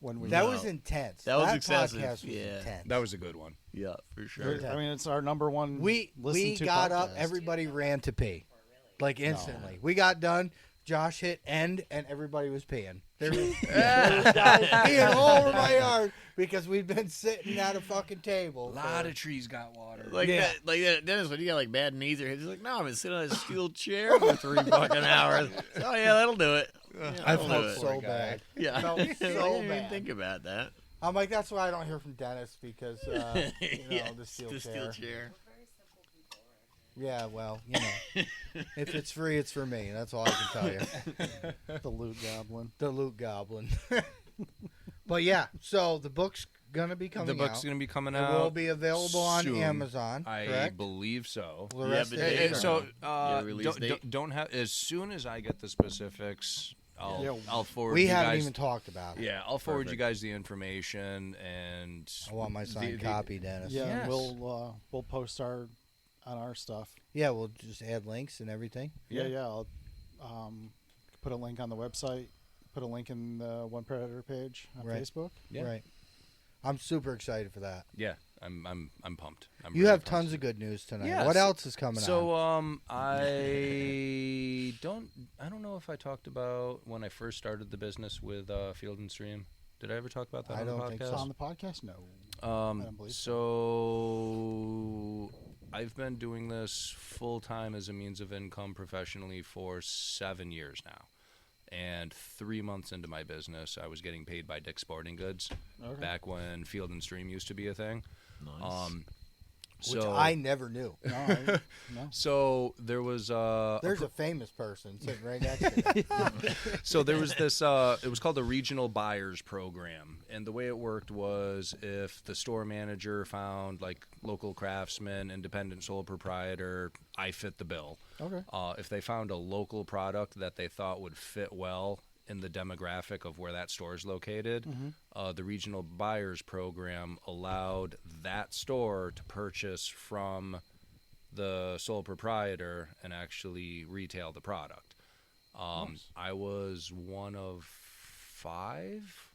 when we. That No. was intense. That was excessive. podcast was Yeah. intense. that was a good one. Yeah, for sure. I mean, it's our number one. We listened to got up. podcast. Everybody ran to pee, like instantly. We got done. Josh hit end, and everybody was peeing. There was guys peeing all over my yard because we'd been sitting at a fucking table. A lot of trees got water. Like Yeah. that, like that, Dennis, when you got like bad knees or he's like, no, I've been sitting on a steel chair for 3 fucking hours. Oh yeah, that'll do it. Yeah, I that'll do felt it. so bad. Yeah, felt I didn't so even bad. think about that. I'm like, that's why I don't hear from Dennis because Yeah, the steel the chair. steel chair. Yeah, well, if it's free, it's for me. That's all I can tell you. The loot goblin. The loot goblin. But yeah, so the book's gonna be coming out. The book's going to be coming It out. will be available on soon. Amazon. I correct? believe so. Well, the Yeah, rest but of they- it- So release date? don't have as soon as I get the specifics, I'll forward. we you haven't guys, even talked about it. Yeah, I'll forward you Perfect. guys the information and. I want my signed copy, Dennis. Yeah, Yes. we'll post on our stuff. Yeah, we'll just add links and everything. Yeah. I'll put a link on the website. Put a link in the One Predator page on Right. Facebook. Yeah. Right. I'm super excited for that. Yeah, I'm pumped. I'm You really have pumped. tons of good news tonight. Yeah, What so- else is coming So on? I don't know if I talked about when I first started the business with Field and Stream. Did I ever talk about that I on don't the think podcast? so. On the podcast? No. I don't believe So I've been doing this full time as a means of income professionally for 7 years now. And 3 months into my business, I was getting paid by Dick's Sporting Goods Okay. back when Field and Stream used to be a thing. Nice. Which I never knew. No. So there was There's a famous person sitting right next to me. So there was this it was called the Regional Buyers Program, and the way it worked was if the store manager found like local craftsman, independent sole proprietor, I fit the bill. Okay. If they found a local product that they thought would fit well in the demographic of where that store is located, the Regional Buyers Program allowed that store to purchase from the sole proprietor and actually retail the product. I was one of 5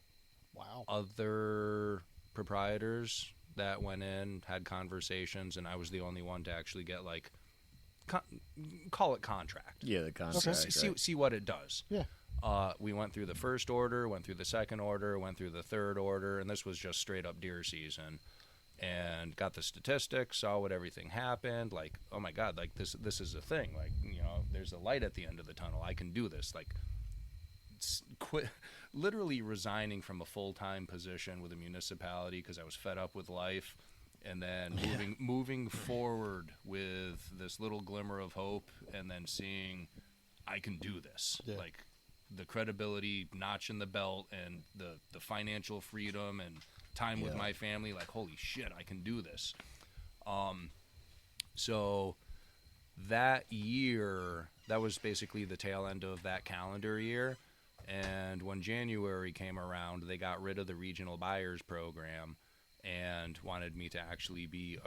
Wow. other proprietors that went in, had conversations, and I was the only one to actually get like call it contract. Yeah, the contract. See what it does. Yeah. We went through the first order, went through the second order, went through the third order, and this was just straight up deer season. And got the statistics, saw what everything happened. Like, oh my God, like this is a thing. Like, there's a light at the end of the tunnel. I can do this. Like, quit, literally resigning from a full-time position with a municipality because I was fed up with life. And then moving forward with this little glimmer of hope, and then seeing I can do this. Yeah. Like the credibility notch in the belt and the financial freedom and time with my family. Like, holy shit, I can do this. So that year, that was basically the tail end of that calendar year. And when January came around, they got rid of the Regional Buyers Program and wanted me to actually be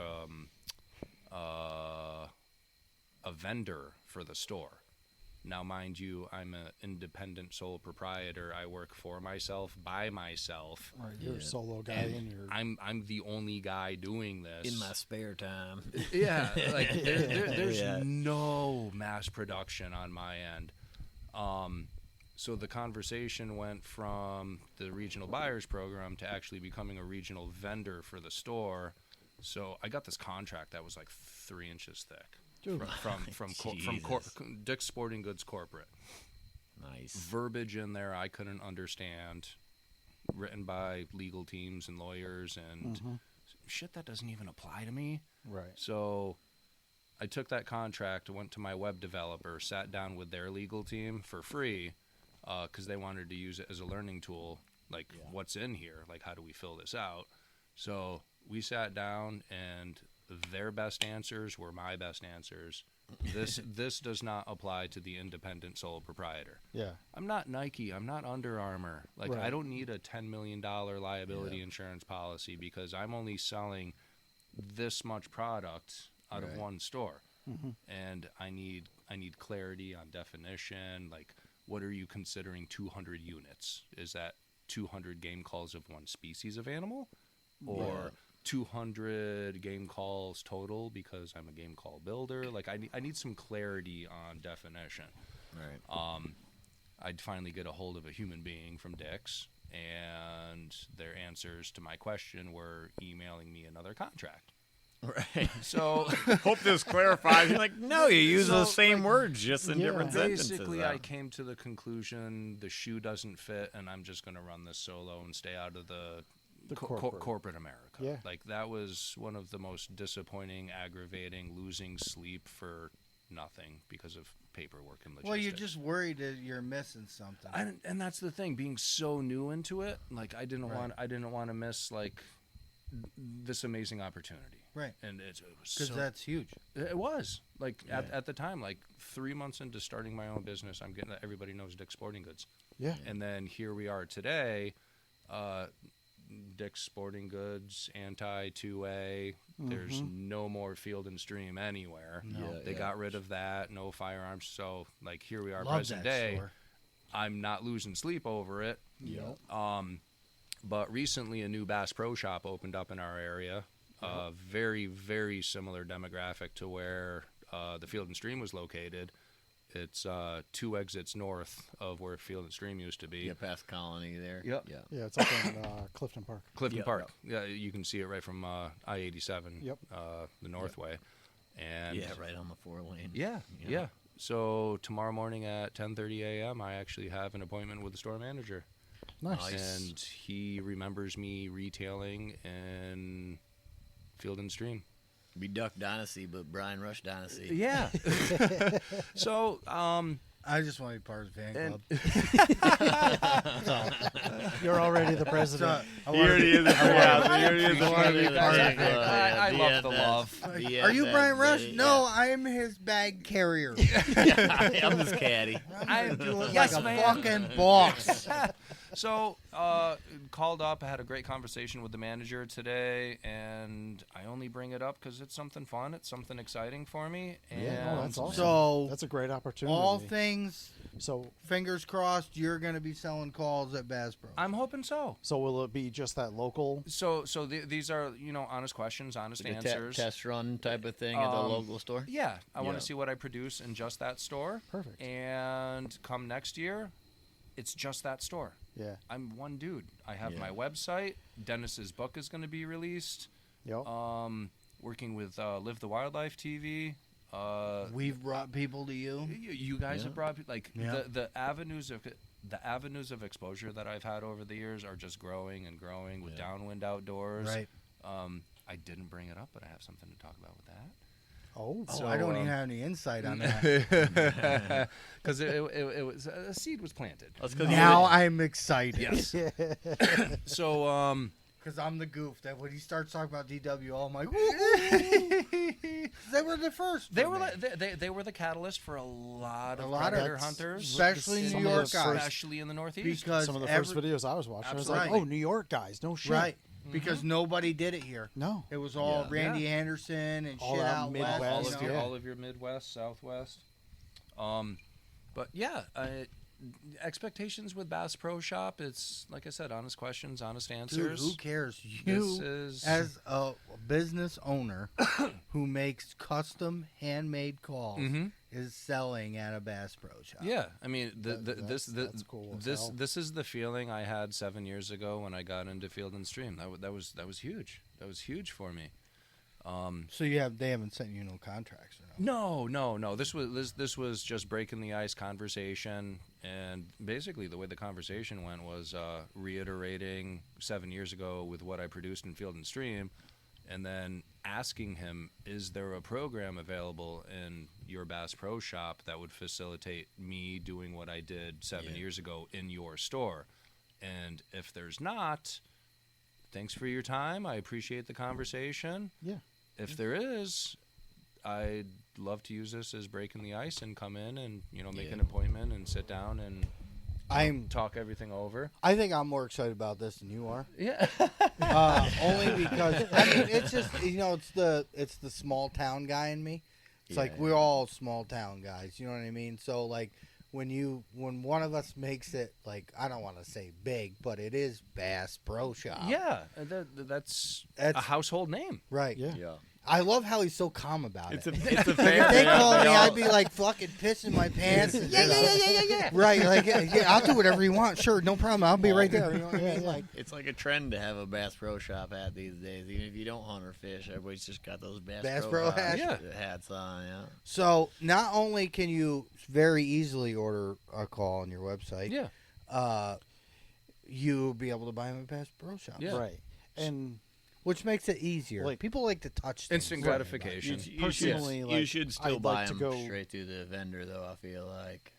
a vendor for the store. Now, mind you, I'm an independent sole proprietor. I work for myself, by myself. All right, you're a solo guy, And and you're I'm the only guy doing this. In my spare time. Yeah, like there's Yeah. no mass production on my end. So the conversation went from the Regional Buyers Program to actually becoming a regional vendor for the store. So I got this contract that was like 3 inches thick from Dick's Sporting Goods corporate. Nice. Verbiage in there I couldn't understand, written by legal teams and lawyers and shit that doesn't even apply to me. right. So I took that contract, went to my web developer, sat down with their legal team for free because they wanted to use it as a learning tool. Like, what's in here? Like, how do we fill this out? So we sat down, and their best answers were my best answers. This does not apply to the independent sole proprietor. Yeah. I'm not Nike. I'm not Under Armour. Like, Right. I don't need a $10 million liability insurance policy because I'm only selling this much product out of one store. And I need clarity on definition. Like, what are you considering 200 units? Is that 200 game calls of one species of animal? Or 200 game calls total because I'm a game call builder? Like, I need some clarity on definition. Right. I'd finally get a hold of a human being from Dick's, and their answers to my question were emailing me another contract. Right. So Hope this clarifies. You're like, no, you use So, the same like, words just in different sentences. basically, though. I came to the conclusion the shoe doesn't fit, and I'm just going to run this solo and stay out of the The corporate. corporate America. Yeah. Like that was one of the most disappointing, aggravating, losing sleep for nothing because of paperwork and logistics. Well, you're just worried that you're missing something. And that's the thing, being so new into it, like I didn't want to miss like this amazing opportunity. Right. And it was Because that's huge. It was like at the time, like 3 months into starting my own business, I'm getting everybody knows Dick's Sporting Goods. Yeah. And then here we are today, Dick's Sporting Goods, anti-2A. There's no more Field and Stream anywhere. No. They got rid of that. No firearms. So like here we are, Love present that day. store. I'm not losing sleep over it. Yep. But recently a new Bass Pro Shop opened up in our area. Very, very similar demographic to where the Field and Stream was located. It's 2 exits north of where Field and Stream used to be. Yeah, past Colony there. Yep. Yeah. Yeah, it's up in Clifton Park. Clifton Yep. Park. Yeah, you can see it right from I-87, Yep. the Northway. And Yeah, right on the 4-lane. Yeah, yeah. So tomorrow morning at 10:30 a.m., I actually have an appointment with the store manager. Nice. And he remembers me retailing in Field and Stream. Be Duck Dynasty, but Brian Rush Dynasty. Yeah. So, I just want to be part of the fan and- club. You're already the president. I wanna be- I love the love. Are you Brian Rush? No, I am his bag carrier. I'm his caddy. I'm doing Yes, like a ma'am. fucking boss. So, called up. I had a great conversation with the manager today, and I only bring it up because it's something fun. It's something exciting for me. And Yeah, no, that's awesome. So, That's a great opportunity. all things, So fingers crossed, you're going to be selling calls at Bass Pro. I'm hoping so. will it be just that local? So these are, honest questions, honest Like a answers. test run type of thing at the local store. Yeah, I want Yeah. to see what I produce in just that store. Perfect. And come next year, it's just that store. Yeah. I'm one dude. I have Yeah. my website. Dennis's book is going to be released. Yep. Working with Live the Wildlife TV. We've brought people to you. You guys have brought like Yeah. the avenues of exposure that I've had over the years are just growing and growing with Downwind Outdoors. Right. I didn't bring it up, but I have something to talk about with that. Oh, Oh, So, I don't even have any insight on that. Because it was a seed was planted. That's 'cause Now I'm excited. Yes. So Because I'm the goof that when he starts talking about DWO, I'm like, they were the first. they for were me. they were the catalyst for a lot of A lot of- predator hunters, especially Some New of York those guys. especially in the Northeast. Because some of the first videos I was watching, I was like, Absolutely. "Oh, New York guys, no shit." Right. Because nobody did it here. No. It was all Yeah. Randy Anderson and All shit out out Midwest, west. you know? all of your Midwest, Southwest. But yeah, expectations with Bass Pro Shop. It's like I said, honest questions, honest Dude, answers. who cares? This You, is as a business owner who makes custom handmade calls, Mhm. is selling at a Bass Pro Shop. Yeah, I mean, That's cool as hell. this is the feeling I had 7 years ago when I got into Field and Stream. That was huge. That was huge for me. So they haven't sent you no contracts or no? No. This was just breaking the ice conversation, and basically the way the conversation went was reiterating 7 years ago with what I produced in Field and Stream, and then asking him, is there a program available in your Bass Pro Shop that would facilitate me doing what I did 7 years ago in your store? And if there's not, thanks for your time. I appreciate the conversation. Yeah. If there is, I'd love to use this as breaking the ice and come in and make an appointment and sit down and talk everything over. I think I'm more excited about this than you are. Yeah. Only because I mean it's just it's the small town guy in me. It's like we're all small town guys. You know what I mean? So like when one of us makes it, like, I don't want to say big, but it is Bass Pro Shop. Yeah, that's a household name. Right. Yeah. Yeah. I love how he's so calm about It's it. a If they family. call me, I'd be like fucking pissing my pants. Yeah. Right, like, yeah, I'll do whatever you want. Sure, no problem. I'll be right there. You know what I mean? Like, It's like a trend to have a Bass Pro Shop hat these days. Even if you don't hunt or fish, everybody's just got those Bass Pro hats. hats on. Yeah. so not only can you very easily order a call on your website, Yeah. you'll be able to buy them at Bass Pro Shop. Yeah. Right. And which makes it easier. Like- people like to touch things. Instant gratification. personally, you like, should still I'd buy like to them go- straight through the vendor, though. I feel like,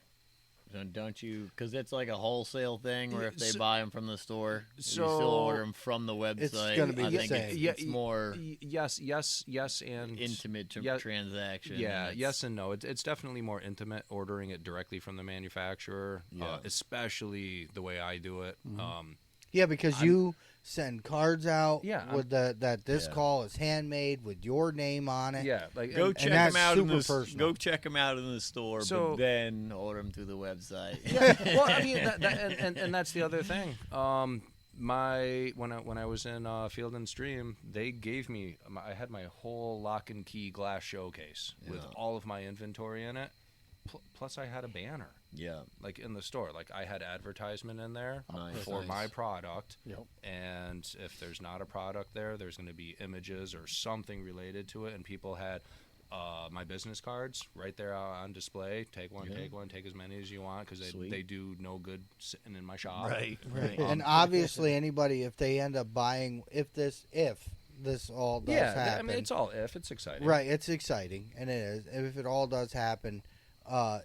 don't you? Because it's like a wholesale thing, where if they buy them from the store, you still order them from the website. It's gonna be I the think same. it's more Yes, and intimate transaction. Yeah, It's- yes and no. It's definitely more intimate ordering it directly from the manufacturer, Yeah. especially the way I do it. Yeah, because you send cards out Yeah, with that this Yeah. call is handmade with your name on it. Yeah, like Go and- check that's them out in super the personal. go check them out in the store, So- but then order them through the website. well, I mean, and that's the other thing. When I was in Field and Stream, they gave me I had my whole lock and key glass showcase with Yeah. all of my inventory in it. Plus, I had a banner Yeah, like in the store. Like I had advertisement in there Nice. for Nice. my product. Yep. And if there's not a product there's going to be images or something related to it. And people had my business cards right there on display. Take one, take as many as you want, because Sweet. they do no good sitting in my shop. right. And obviously, anybody, if they end up buying, if this all does happen, I mean, it's all if. It's exciting. right, it's exciting, and it is. If it all does happen,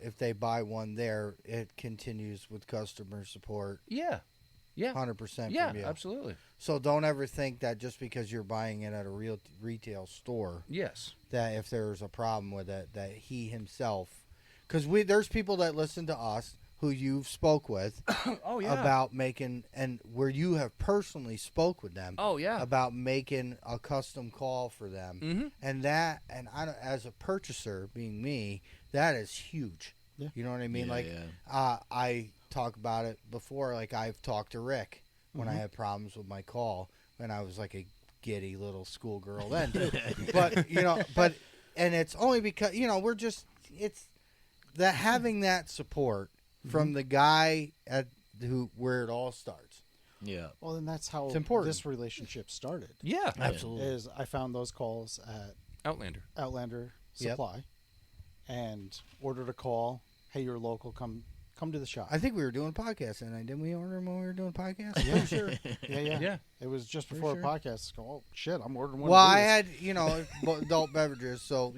if they buy one there, it continues with customer support, Yeah. Yeah. 100% Yeah, from you. absolutely. So don't ever think that just because you're buying it at a real retail store, Yes. that if there's a problem with it, that he himself, because there's people that listen to us who you've spoke with Oh, yeah. about making, and where you have personally spoke with them Oh, yeah. about making a custom call for them, Mm-hmm. and as a purchaser, being me, that is huge. Yeah. You know what I mean? Yeah, like yeah. I talk about it before. Like I've talked to Rick when I had problems with my call, and I was like a giddy little schoolgirl then. but and it's only because we're just that having that support from the guy where it all starts. Yeah. Well, and that's how It's important. this relationship started. Yeah. Absolutely. Is I found those calls at Outlander. Outlander Yep. Supply, and ordered a call. Hey, you're local. Come to the shop. I think we were doing podcasts, and didn't we order them when we were doing podcasts? Yeah, sure. Yeah. Yeah. It was just For before sure. the podcast. Oh shit! I'm ordering one. Well, of I these. had adult beverages, so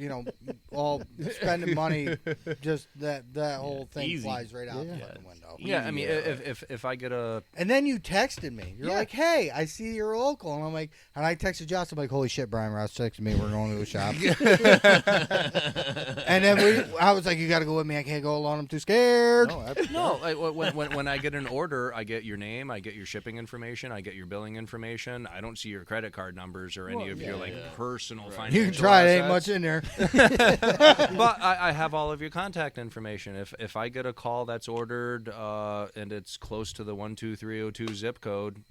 all spending money, just that whole thing Easy. flies right out the Yeah. fucking window. Yeah, I mean, Yeah. if I get a And then you texted me. You're Yeah. like, "Hey, I see you're local," and I'm like, and I texted Josh. I'm like, "Holy shit, Brian Ross texted me. We're going to the shop." And then I was like, "You got to go with me. I can't go alone. I'm too scared." No, no, like when I get an order, I get your name, I get your shipping information, I get your billing information. I don't see your credit card numbers or any of your personal financial You can try. It ain't assets. much in there. But I have all of your contact information. If I get a call that's ordered and it's close to the 12302 zip code,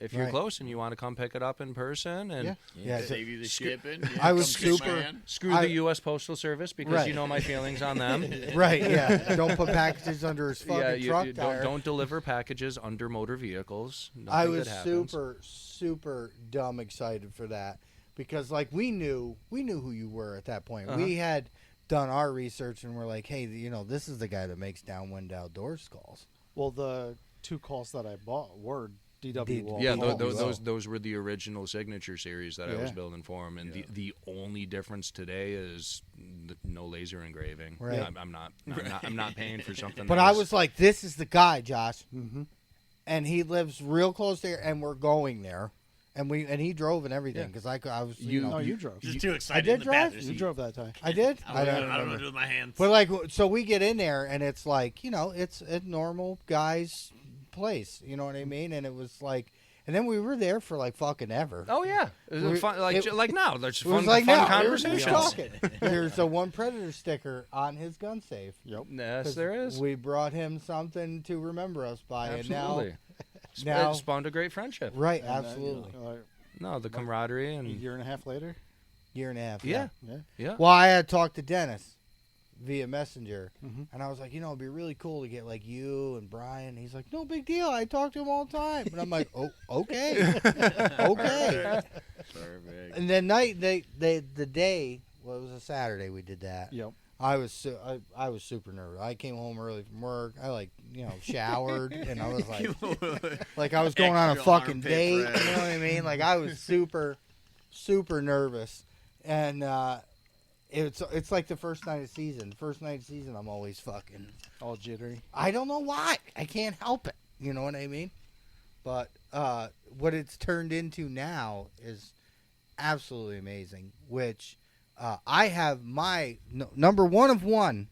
if you're Right. close and you want to come pick it up in person, and Yeah. Save you the shipping. I was come kiss my super- hand. screw the U.S. Postal Service because Right. you know my feelings on them. Right? Yeah. Don't put packages under his fucking Yeah, you truck don't, tire. don't deliver packages under motor vehicles. Nothing I was good happens. super dumb excited for that because like we knew who you were at that point. Uh-huh. We had done our research and we're like, hey, this is the guy that makes Downwind Outdoors calls. Well, the two calls that I bought were DW Wall. Yeah, Oh, those were the original signature series that I was Yeah. building for him, and the only difference today is no laser engraving. Right. I'm not paying for something. But that I was like, this is the guy, Josh, Mm-hmm. and he lives real close there, and we're going there, and he drove and everything because I was No, you drove. Just too I excited did in the drive? passenger You seat. drove that time. I did. I don't know what remember. to do with my hands. But like, so we get in there, and it's like, it's a normal guy's place. You know what I mean? And it was like, and then we were there for like fucking ever. Oh yeah, it was fun, like now. There's It was fun, like fun now, conversations. we were talking. There's a One Predator sticker on his gun safe. Yep. Yes, 'Cause there is. We brought him something to remember us by, Absolutely. and now, It spawned a great friendship. right, And, absolutely, No, the camaraderie a and year and a half later. year and a half. yeah, Yeah. yeah. Well, I had talked to Dennis via Messenger, Mhm. and I was like, it'd be really cool to get like you and Brian. He's like, no big deal. I talk to him all the time, and I'm like, oh, okay, okay. Perfect. And then the day, well, it was a Saturday we did that. Yep. I was super nervous. I came home early from work. I showered and I was like I was going on a Extra fucking armpit date. You know press. what I mean? Like I was super nervous, and it's like the first night of season. First night of season, I'm always fucking All jittery. I don't know why. I can't help it. You know what I mean? But what it's turned into now is absolutely amazing. Which I have my number one of one.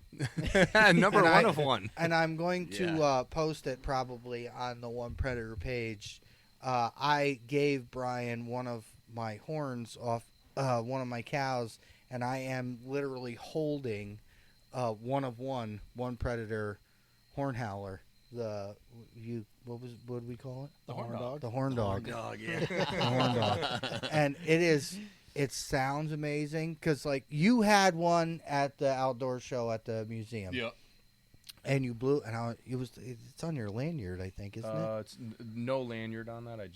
Number one of one. And I'm going to post it probably on the One Predator page. I gave Brian one of my horns off one of my cows, and I am literally holding one of one Predator horn howler. What did we call it? The horn dog. The horn dog. Dog, yeah. The horn dog. And it sounds amazing because like you had one at the outdoor show at the museum. Yep. And you blew, and it's on your lanyard, I think, isn't it? It's no lanyard on that. I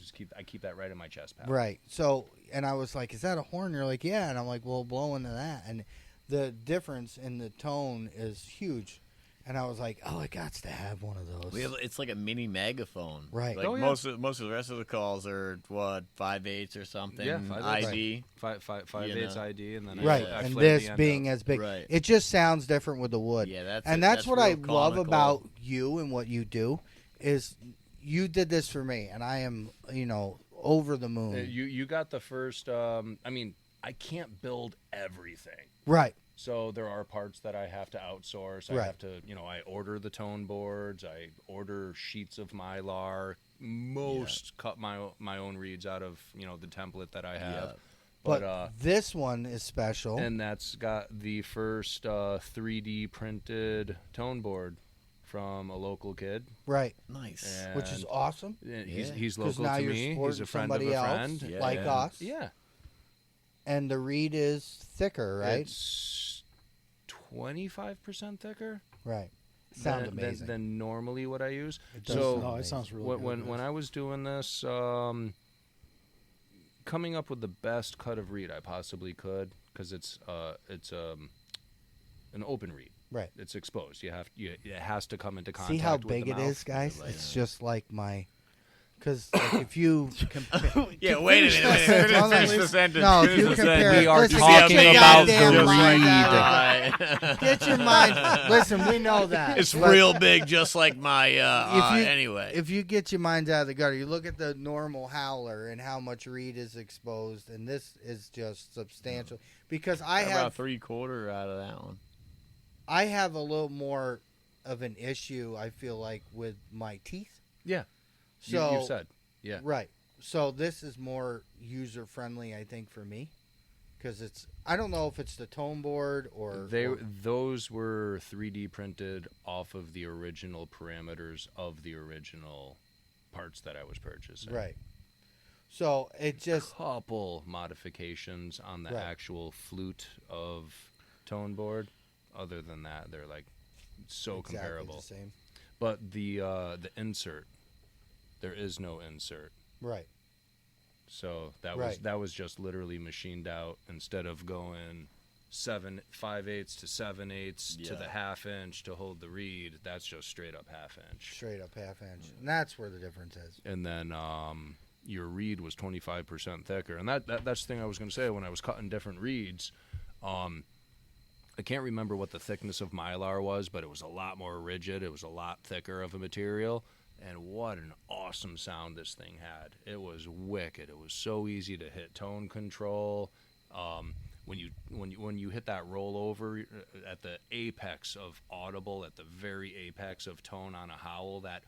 keep that right in my chest pouch. Right. So, and I was like, "Is that a horn?" You're like, "Yeah." And I'm like, "Well, blow into that." And the difference in the tone is huge. And I was like, "Oh, I got to have one of those." It's like a mini megaphone. Right. Like Oh, yeah. most of the rest of the calls are 5/8 or something. Yeah, 5/8. ID. Five You eighths know. ID, and then Right. I And flayed this the end being up. as big, Right. it just sounds different with the wood. Yeah, that's what I real love conical. about you and what you do is you did this for me, and I am, over the moon. You got the first. I mean, I can't build everything. Right. So there are parts that I have to outsource. I Right. have to, I order the tone boards. I order sheets of Mylar. Cut my own reeds out of, the template that I have. Yeah. But this one is special. And that's got the first 3D printed tone board from a local kid. Right. Nice. And Which is awesome. He's Yeah. he's 'Cause local now to you're me. He's supporting a friend of somebody a else, friend. Yeah. like us. Yeah. And the reed is thicker, right? It's 25% thicker. Right. Sounds than, amazing. than normally what I use. It does So sound No, it amazing. sounds really good. when I was doing this, coming up with the best cut of reed I possibly could, because it's an open reed. Right. It's exposed. It has to come into contact. See how with big the it mouth. is, guys? Like It's that. just like my... Because if you compare... Yeah, wait a minute. Finish the sentence. No, if Finish you the compare... sentence. We are listen, talking get your about goddamn the mind reed. out of the- Right. Get your mind... Listen, we know that. It's But real big, just like my. Anyway. If you get your minds out of the gutter, you look at the normal howler and how much reed is exposed, and this is just substantial. Because I About have 3/4 out of that one. I have a little more of an issue, I feel like, with my teeth. Yeah. So you said. Yeah. Right. So this is more user friendly, I think, for me, because it's. I don't know if it's the tone board or Those were 3D printed off of the original parameters of the original parts that I was purchasing. right. So it just Couple modifications on the Right. actual flute of tone board. Other than that, they're like so exactly comparable. the same. But the insert, there is no insert. Right. So that Right. was just literally machined out. Instead of going 5/8 to 7/8 to the Yeah. half inch to hold the reed, that's just straight up half inch. Straight up half inch, and that's where the difference is. And then your reed was 25% thicker. And that's the thing I was going to say when I was cutting different reeds. I can't remember what the thickness of Mylar was, but it was a lot more rigid. It was a lot thicker of a material. And what an awesome sound this thing had. It was wicked. It was so easy to hit tone control. When you hit that rollover at the apex of audible, at the very apex of tone on a howl, that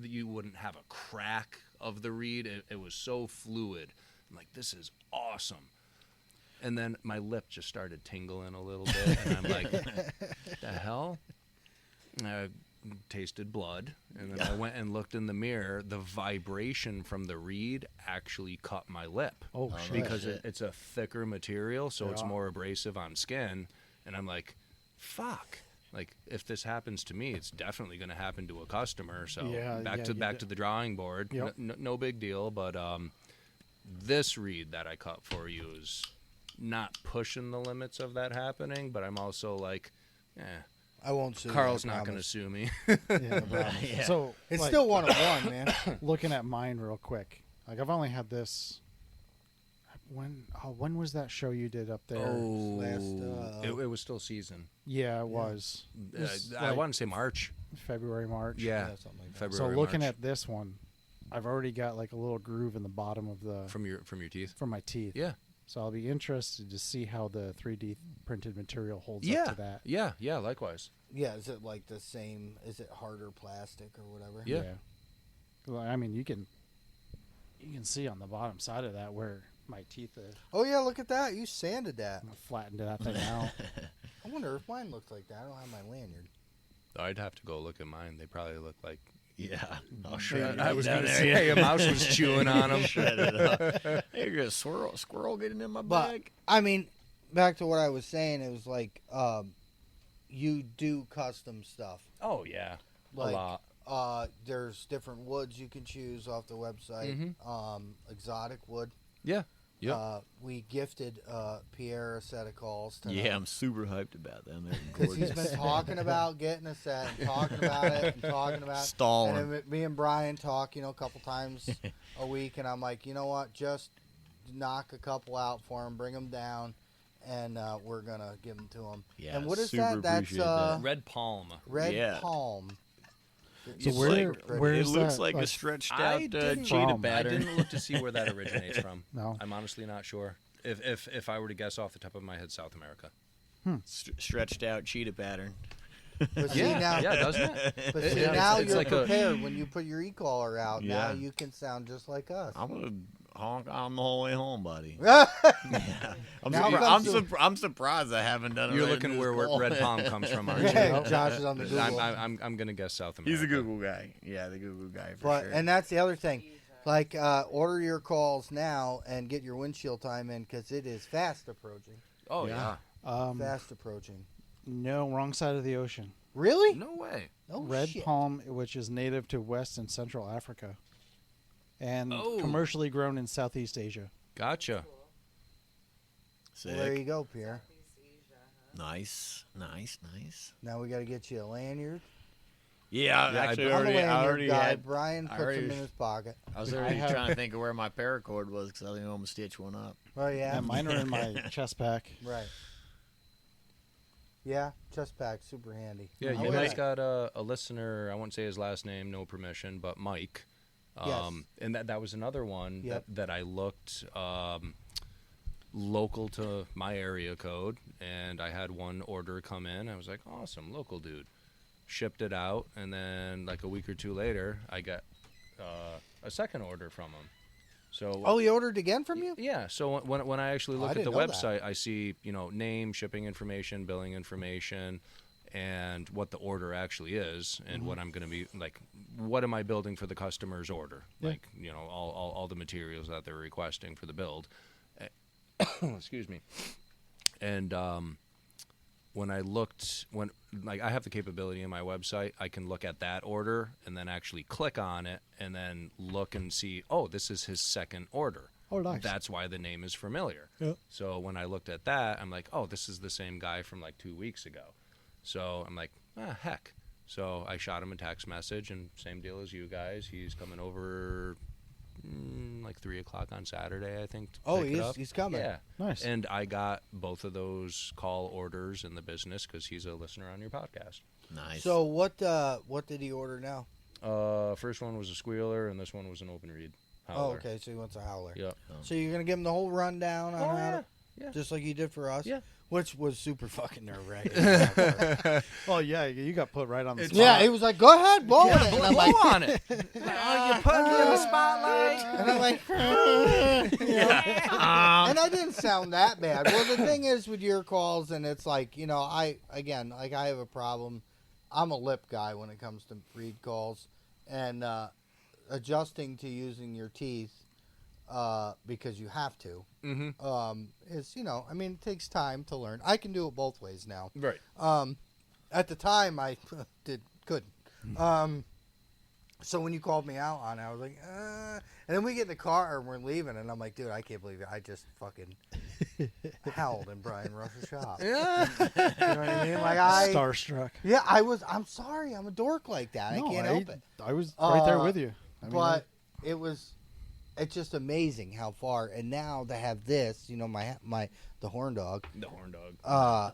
you wouldn't have a crack of the reed. It was so fluid. I'm like, this is awesome. And then my lip just started tingling a little bit, and I'm like, the hell? I tasted blood, and then I went and looked in the mirror. The vibration from the reed actually cut my lip. Oh, shit. Because it's a thicker material, so it's Yeah. more abrasive on skin. And I'm like, fuck. Like, if this happens to me, it's definitely going to happen to a customer. So Yeah, back to the drawing board. Yep. No big deal, but this reed that I cut for you is not pushing the limits of that happening, but I'm also like, I won't sue. Carl's you, I not going to promise. sue me. Yeah. So It's like, still 101, man. looking at mine real quick. Like I've only had this. When was that show you did up there? it was still season. Yeah, it was. It was I like want to say March. February, March. Yeah, something like that. February. So looking March. at this one, I've already got like a little groove in the bottom of the from your teeth. from my teeth. Yeah. So I'll be interested to see how the 3D printed material holds Yeah. up to that. Yeah. Likewise. Yeah, is it like the same? Is it harder plastic or whatever? Yeah. Well, I mean, you can see on the bottom side of that where my teeth are. Oh yeah, look at that. You sanded that. I flattened that thing out. I wonder if mine looks like that. I don't have my lanyard. I'd have to go look at mine. They probably look like. Yeah. I'll shred it I up was down going to there. say a mouse was chewing on them. Shred it up. Hey, you got a squirrel getting in my But bag? I mean, back to what I was saying, it was like you do custom stuff. Oh yeah, Like, a lot. There's different woods you can choose off the website. Exotic wood. Yeah. Yep. We gifted Pierre a set of calls tonight. Yeah, I'm super hyped about them. They're Because he's gorgeous. been talking about getting a set and talking about it and talking about it. Stalling. And then me and Brian talk, a couple times a week, and I'm like, you know what? Just knock a couple out for him, bring them down, and we're gonna give them to him. Yeah, and what is super that? That's appreciate that. Red palm. red Yeah. palm. So It's where's it looks that, like a like- stretched I out didn't, cheetah from? I pattern. didn't look to see where that originates from. No. I'm honestly not sure. If I were to guess off the top of my head, South America. Stretched out cheetah pattern. But see now, doesn't it? but It- see, it's- now it's you're like a- prepared when you put your e-collar out. Now Yeah. you can sound just like us. I'm gonna honk on the whole way home, buddy. Now I'm surprised I haven't done it. You're right looking into where this call. red palm comes from, aren't you? Yeah, Josh is on the Google. I'm gonna guess South America. He's a Google guy. Yeah, the Google guy for But sure. and that's the other thing, like order your calls now and get your windshield time in because it is fast approaching. Oh yeah. Fast approaching. No, wrong side of the ocean. Really? No way. Oh, Red shit. palm, which is native to West and Central Africa, and Oh. commercially grown in Southeast Asia. Gotcha. Sick. Well, there you go, Pierre. Nice. Now we got to get you a lanyard. Yeah, Yeah, actually, I'm a lanyard I already guy. had. Brian I puts already- them in his pocket. I was I already have- trying to think of where my paracord was because I didn't know I'm gonna stitch one up. Oh yeah. And mine are in my chest pack. Right. Yeah, chest pack, super handy. Yeah, I you wear guys that. got a listener. I won't say his last name, no permission, but Mike. Yes. And that was another one Yep. that I looked local to my area code, and I had one order come in. I was like, awesome, local dude. Shipped it out, and then like a week or two later, I got a second order from him. So Oh, he ordered again from you? yeah. So when I actually Oh, look I at the didn't know that. website, I see name, shipping information, billing information, and what the order actually is, and what I'm going to be like. What am I building for the customer's order? Yeah. Like all the materials that they're requesting for the build. Excuse me. And when I looked, I have the capability in my website, I can look at that order and then actually click on it and then look and see, oh, this is his second order. Oh, nice. That's why the name is familiar. Yeah. So when I looked at that, I'm like, oh, this is the same guy from like 2 weeks ago. So I'm like, heck. So I shot him a text message, and same deal as you guys. He's coming over like 3 o'clock on Saturday, I think. to Oh, pick it up. he's coming. Yeah. Nice. And I got both of those call orders in the business because he's a listener on your podcast. Nice. So what did he order now? First one was a squealer, and this one was an open reed Oh, howler. okay, so he wants a howler. Yep. So you're going to give him the whole rundown on Oh, how yeah. to, Yeah. just like you did for us? Yeah. Which was super fucking nerve-wracking. Oh yeah, you got put right on the spot. Yeah, he was like, "Go ahead, blow it." And I'm like, on it. Oh, you put me in the spotlight. and I'm like, and I didn't sound that bad. Well, the thing is with your calls, and it's like, I have a problem. I'm a lip guy when it comes to read calls, and adjusting to using your teeth because you have to is, it takes time to learn. I can do it both ways now. Right. At the time, I couldn't. So when you called me out on it, I was like, and then we get in the car and we're leaving, and I'm like, dude, I can't believe it. I just fucking held in Brian Russell's shop. Yeah. You know what I mean? Like Starstruck. Yeah, I'm sorry, I'm a dork like that. No, I can't help it. I was right there with you. I mean, But it's just amazing how far. And now to have this, you know, the horn dog. The horn dog.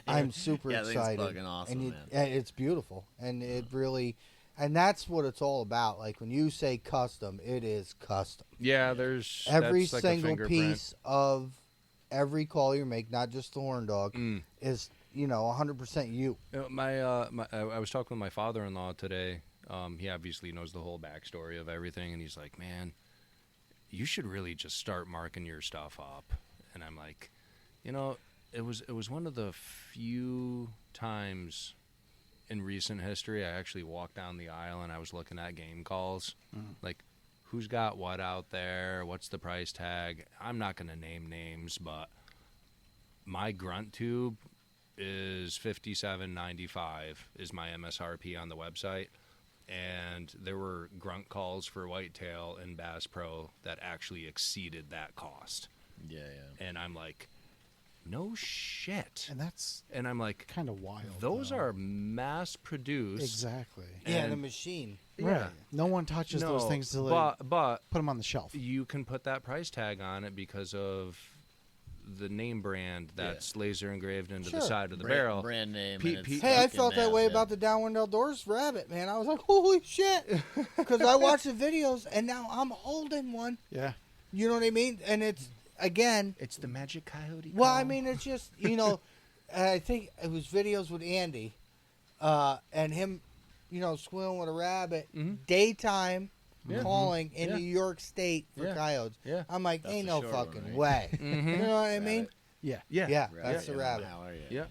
I'm super Yeah, I think it's excited. fucking awesome, man. And it's beautiful, and it really, and that's what it's all about. Like when you say custom, it is custom. Yeah, there's Every that's like a single fingerprint. piece of every call you make, not just the horn dog, is 100% you. I was talking with my father-in-law today. He obviously knows the whole backstory of everything, and he's like, "Man, you should really just start marking your stuff up." And I'm like, it was one of the few times in recent history I actually walked down the aisle and I was looking at game calls, like who's got what out there, what's the price tag. I'm not going to name names, but my grunt tube is $57.95 is my MSRP on the website. And there were grunt calls for whitetail and Bass Pro that actually exceeded that cost. Yeah. And I'm like, no shit. And I'm like, kind of wild. those though. are mass produced. Exactly. Yeah, And- the machine. Right. No one touches those No, things till but put them on the shelf. you can put that price tag on it because of the name brand that's laser engraved into the Sure. side of the barrel. Brand name. P- and it's P- Hey, I fucking felt that way massive. about the Downwind Outdoors rabbit, man. I was like, holy shit. Because I watched the videos, and now I'm holding one. Yeah. You know what I mean? And it's, again, It's the magic coyote. well, I mean, it's just, I think it was videos with Andy and him, squealing with a rabbit, daytime Yeah. calling in Yeah. New York State for Yeah. coyotes. Yeah. I'm like, That's ain't the no short one, fucking right? way. Mhm. You know what I mean? Yeah. Yeah. Yeah, Rabbit, that's the yeah, rabbit. Howler, Yeah.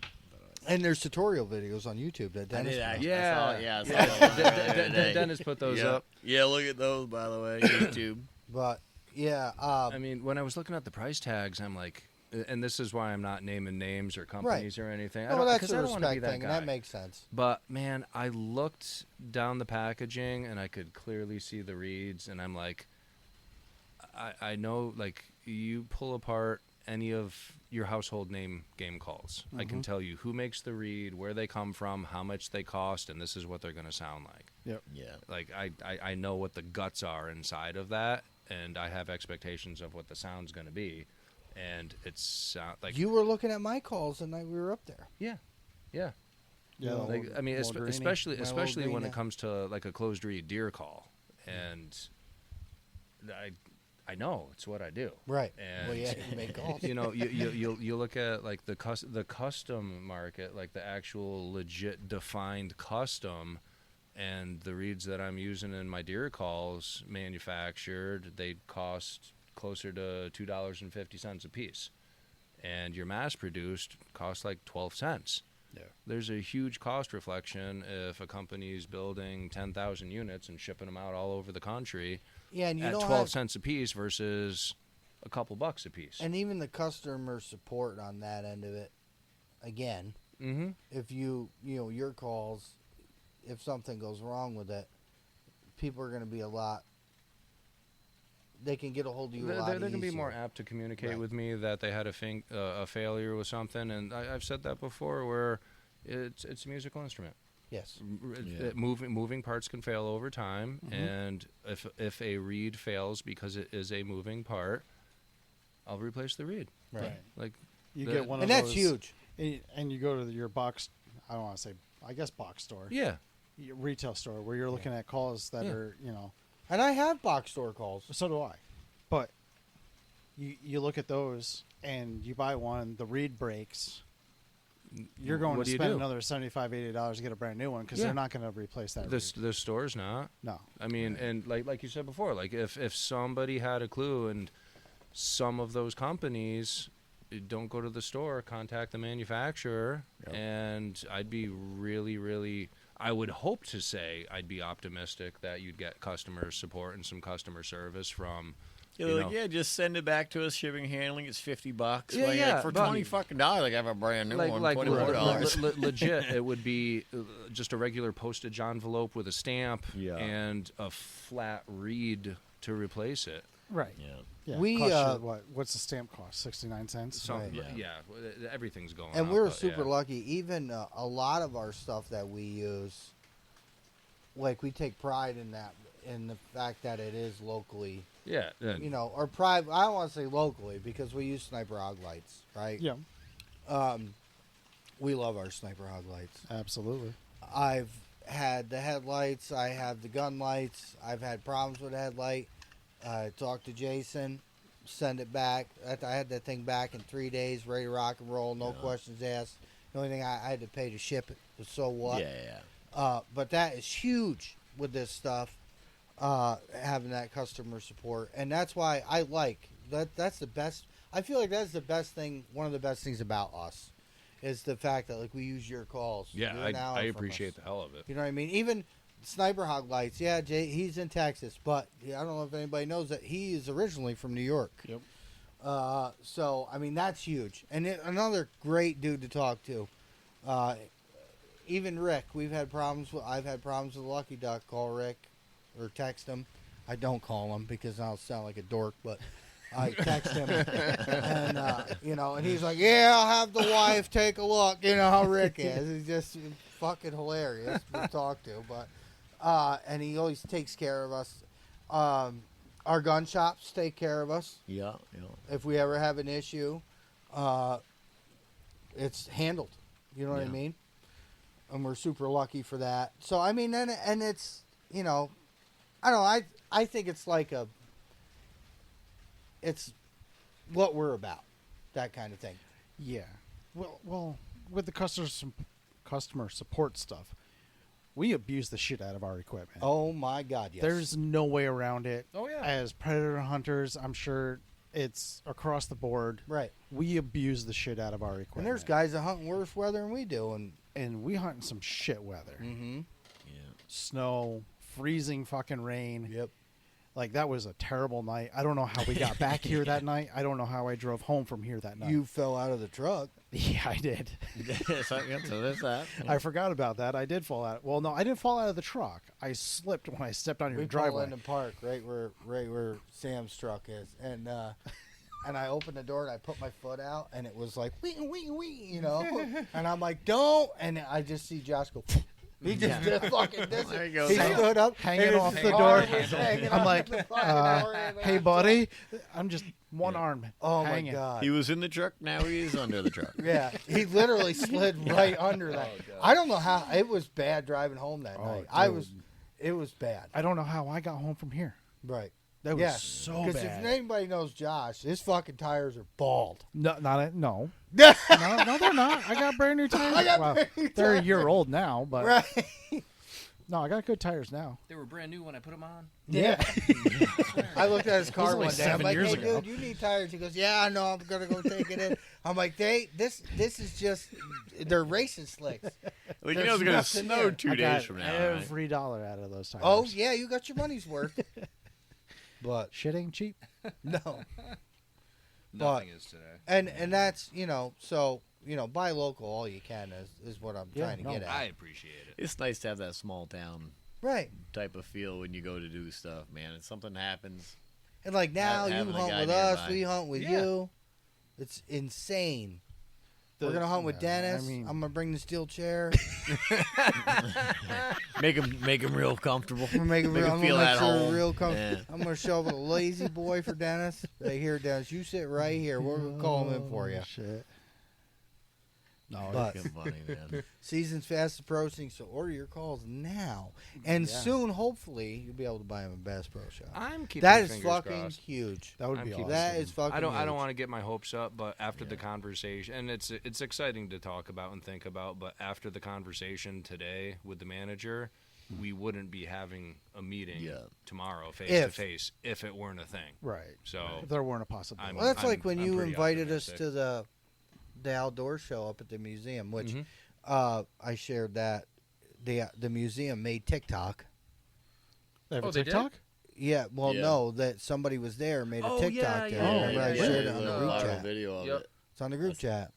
And there's tutorial videos on YouTube that I Dennis did put. actually. Yeah. I saw Yeah. that one the other day. Dennis put those Yeah. up. Yeah, look at those, by the way. YouTube. But, yeah. I mean, when I was looking at the price tags, I'm like, and this is why I'm not naming names or companies or anything. well, that's 'cause a I don't want to be respect that thing, guy. and that makes sense. But man, I looked down the packaging and I could clearly see the reeds, and I'm like, I know, like, you pull apart any of your household name game calls. I can tell you who makes the reed, where they come from, how much they cost, and this is what they're going to sound like. Yep. Yeah. Like, I know what the guts are inside of that, and I have expectations of what the sound's going to be. And it's like, You were looking at my calls the night we were up there. yeah. Yeah. Like, I mean, Wolverine. especially My when Wolverine, it comes to like a closed reed deer call, and I know it's what I do. Right. And Well, yeah, you make calls. you look at like the custom market, like the actual legit defined custom, and the reeds that I'm using in my deer calls manufactured, they cost closer to $2.50 a piece, and your mass produced costs like 12 cents. Yeah. There's a huge cost reflection if a company's building 10,000 units and shipping them out all over the country Yeah, and you at don't 12 have, cents a piece versus a couple bucks a piece. and even the customer support on that end of it. Again, Mm-hmm. if your calls, if something goes wrong with it, people are going to be a lot. They can get a hold of you a lot They're going to be easier. more apt to communicate Right. with me that they had a failure with something, and I've said that before, where it's a musical instrument. Yes. Yeah. Moving parts can fail over time, and if a reed fails because it is a moving part, I'll replace the reed. Right. Like, You The- get one of And those. that's huge. And you go to your box, I don't want to say, I guess box store. yeah, Your retail store where you're looking at calls that Yeah. are, And I have box store calls. so do I. But you look at those and you buy one, the reed breaks. You're going What to do you spend do? another $75, $80 to get a brand new one because Yeah. they're not going to replace that. the store's not. No. I mean, and like you said before, like if somebody had a clue, and some of those companies don't go to the store, contact the manufacturer, and I'd be really, I would hope to say I'd be optimistic that you'd get customer support and some customer service from. You're You like, know. yeah, just send it back to us. Shipping, handling, it's $50. Yeah, Like, yeah, for but- $20 fucking dollars, like I have a brand new one, Like $24. legit, it would be just a regular postage envelope with a stamp Yeah. and a flat reed to replace it. Right. Yeah. Yeah. We, Costs you what's the stamp cost? 69 cents. Something, Right. yeah, everything's going and up, we're but, super yeah. lucky. Even a lot of our stuff that we use, like we take pride in that, in the fact that it is locally, Yeah, you know, or private. I don't want to say locally because we use Sniper Hog lights, right? Yeah. We love our Sniper Hog lights. Absolutely. I've had the headlights. I have the gun lights. I've had problems with the headlight. Talked to Jason, send it back. I had that thing back in 3 days, ready to rock and roll, no questions asked. The only thing I had to pay to ship it was so what. Yeah. But that is huge with this stuff, having that customer support, and that's why I like that. That's the best. I feel like that's the best thing. One of the best things about us is the fact that like we use your calls. Yeah, You're an hour I from appreciate us. the hell of it. You know what I mean? Even Sniper Hog lights. Yeah, Jay, he's in Texas, but I don't know if anybody knows that he is originally from New York. Yep. So I mean that's huge, and another great dude to talk to. Even Rick, I've had problems with Lucky Duck. Call Rick or text him. I don't call him because I'll sound like a dork, but I text him, and you know, and he's like, "Yeah, I'll have the wife take a look." You know how Rick is. He's just fucking hilarious to talk to, but and he always takes care of us. Our gun shops take care of us. Yeah. If we ever have an issue, it's handled. You know what I mean? And we're super lucky for that. So I mean, and it's, you know, I don't know. I think it's like it's what we're about, that kind of thing. Yeah. Well, with the customer support stuff, we abuse the shit out of our equipment. Oh my God, yes. There's no way around it. Oh, yeah. As predator hunters, I'm sure it's across the board. Right. We abuse the shit out of our equipment. And there's guys that hunt in worse weather than we do, and we hunt in some shit weather. Mm-hmm. Yeah. Snow, freezing fucking rain. Yep. Like, that was a terrible night. I don't know how we got back here that night. I don't know how I drove home from here that night. You fell out of the truck. Yeah, I did. So there's that. I forgot about that. I did fall out. Well, no, I didn't fall out of the truck. I slipped when I stepped on your We pull driveway. in the park, right where Sam's truck is, and I opened the door and I put my foot out, and it was like wee wee wee, you know, and I'm like don't, and I just see Josh go. He just did a fucking this. There you go. He stood up, hanging and off his the arm door. was hanging I'm off like, the fucking door, and hey, I'm buddy. I'm just one arm Oh hanging. my God. He was in the truck. Now he is under the truck. Yeah, he literally slid right under that. I don't know how. It was bad driving home that night. It was bad. I don't know how I got home from here. Right. That was so bad. Because if anybody knows Josh, his fucking tires are bald. No, no, they're not. I got brand new tires. I got Well, brand new they're a tires. year old now, but Right. no, I got good tires now. They were brand new when I put them on. Yeah. I looked at his car only one day. I'm 7 like, years hey, ago. dude, you need tires. He goes, yeah, I know. I'm going to go take it in. I'm like, this is just, they're racing slicks. Well, you There's know it's going to nothing snow there. 2 I days got from now. Right? every dollar out of those tires. Oh, yeah, you got your money's worth. But, Shit ain't cheap. no. Nothing is today. And that's, you know, so, you know, buy local all you can is what I'm trying to get at. I appreciate it. It's nice to have that small town Right. type of feel when you go to do stuff, man. If something happens, And like now, you Having a hunt guy with us, nearby. we hunt with Yeah. you. It's insane. We're going to hunt with Dennis. I mean, I'm going to bring the steel chair. make him real comfortable. I'm going to Make him make feel at sure home. real comfortable. Yeah. I'm going to show up with a lazy boy for Dennis. Hey, here, Dennis, you sit right here. We're going to call him in for you. Shit. No, But Fucking funny, man. season's fast approaching, so order your calls now. And soon, hopefully, you'll be able to buy them at Bass Pro Shop. I'm keeping That my is fingers fucking crossed. huge. that would I'm be keeping- awesome. That is fucking I don't huge. want to get my hopes up, but after the conversation, and it's exciting to talk about and think about, but after the conversation today with the manager, we wouldn't be having a meeting tomorrow face to face if it weren't a thing. Right. So If there weren't a possibility. Well, that's like when I'm you pretty invited us optimistic. to the outdoor show up at the museum, which Mm-hmm. I shared that the museum made TikTok. They have a Oh, they did? TikTok? Yeah, well, Yeah. no, that somebody was there made a Oh, TikTok yeah, there. yeah, Remember I yeah, shared yeah. it on the A group viral chat. video of Yep. it. It's on the group chat.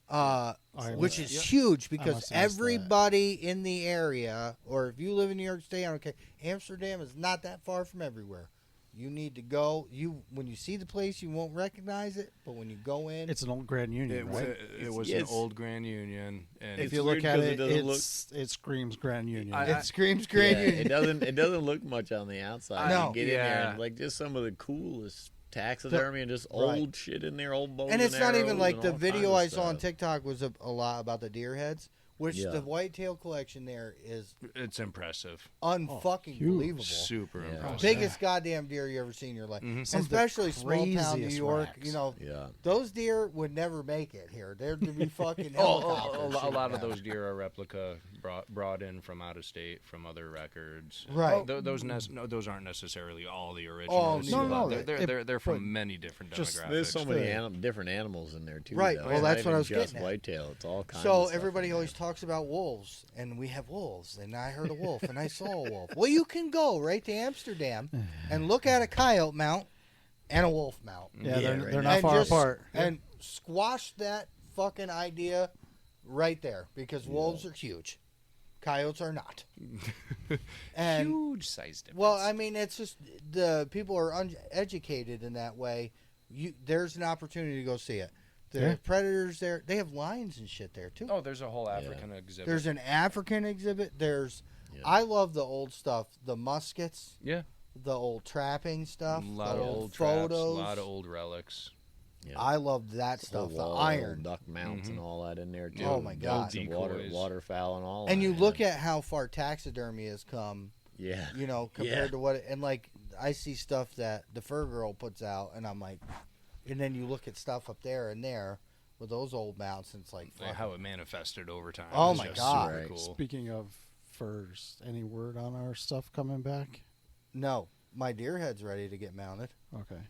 must- Which is huge because must have missed that. everybody in the area, or if you live in New York State, I don't care. Amsterdam is not that far from everywhere. You need to go. When you see the place, you won't recognize it, but when you go in, It's an old Grand Union, right? It was an old Grand Union, and If you look at it, doesn't it screams Grand Union. it screams Grand Union. It doesn't look much on the outside. No. You get in there Yeah. and like just some of the coolest taxidermy and just Right. old shit in there, old bows And it's not even arrows like and the all video kinds I of saw on stuff. TikTok was a lot about the deer heads, which Yeah. the whitetail collection there is it's impressive. unfucking huge. believable. Super Yeah. impressive. Biggest goddamn deer you ever seen in your life, Mhm. Some of the especially small town New craziest York. racks. You know, Yeah. those deer would never make it here. They'd be fucking A helicopters. lot of those deer are replica brought in from out of state from other records. Right. Those aren't necessarily all the originals. no, no, They're but from many different just- demographics. There's so many different animals in there too. Right, though. well, It's that's not what I even was just getting at. whitetail. It's all kinds. So of stuff everybody in always there. talks about wolves, and we have wolves, and I heard a wolf, and I saw a wolf. Well, you can go right to Amsterdam and look at a coyote mount and a wolf mount, Yeah, Yeah, they're, right they're now. not and far just- apart. and squash that fucking idea right there, because wolves are huge, coyotes are not. And Huge size difference. well, I mean, it's just the people are uneducated in that way. There's an opportunity to go see it. The Yeah. predators there, they have lions and shit there too. oh, there's a whole African exhibit. There's an African exhibit. There's, Yeah. I love the old stuff, the muskets, yeah, the old trapping stuff, a lot the of old old traps, a photos. lot of old relics. Yeah. I love that Whole stuff, the wall of iron. duck mounts and all that in there too. Oh, my God. Goats and Decoys. waterfowl and all. And that, you man. look at how far taxidermy has come, yeah, you know, compared to what, and like I see stuff that the Fur Girl puts out, and I'm like, and then you look at stuff up there and there with those old mounts, and it's like, Like fuck. how it manifested over time. Oh, is my just God. super Right. cool. Speaking of furs, any word on our stuff coming back? No, my deer head's ready to get mounted. Okay.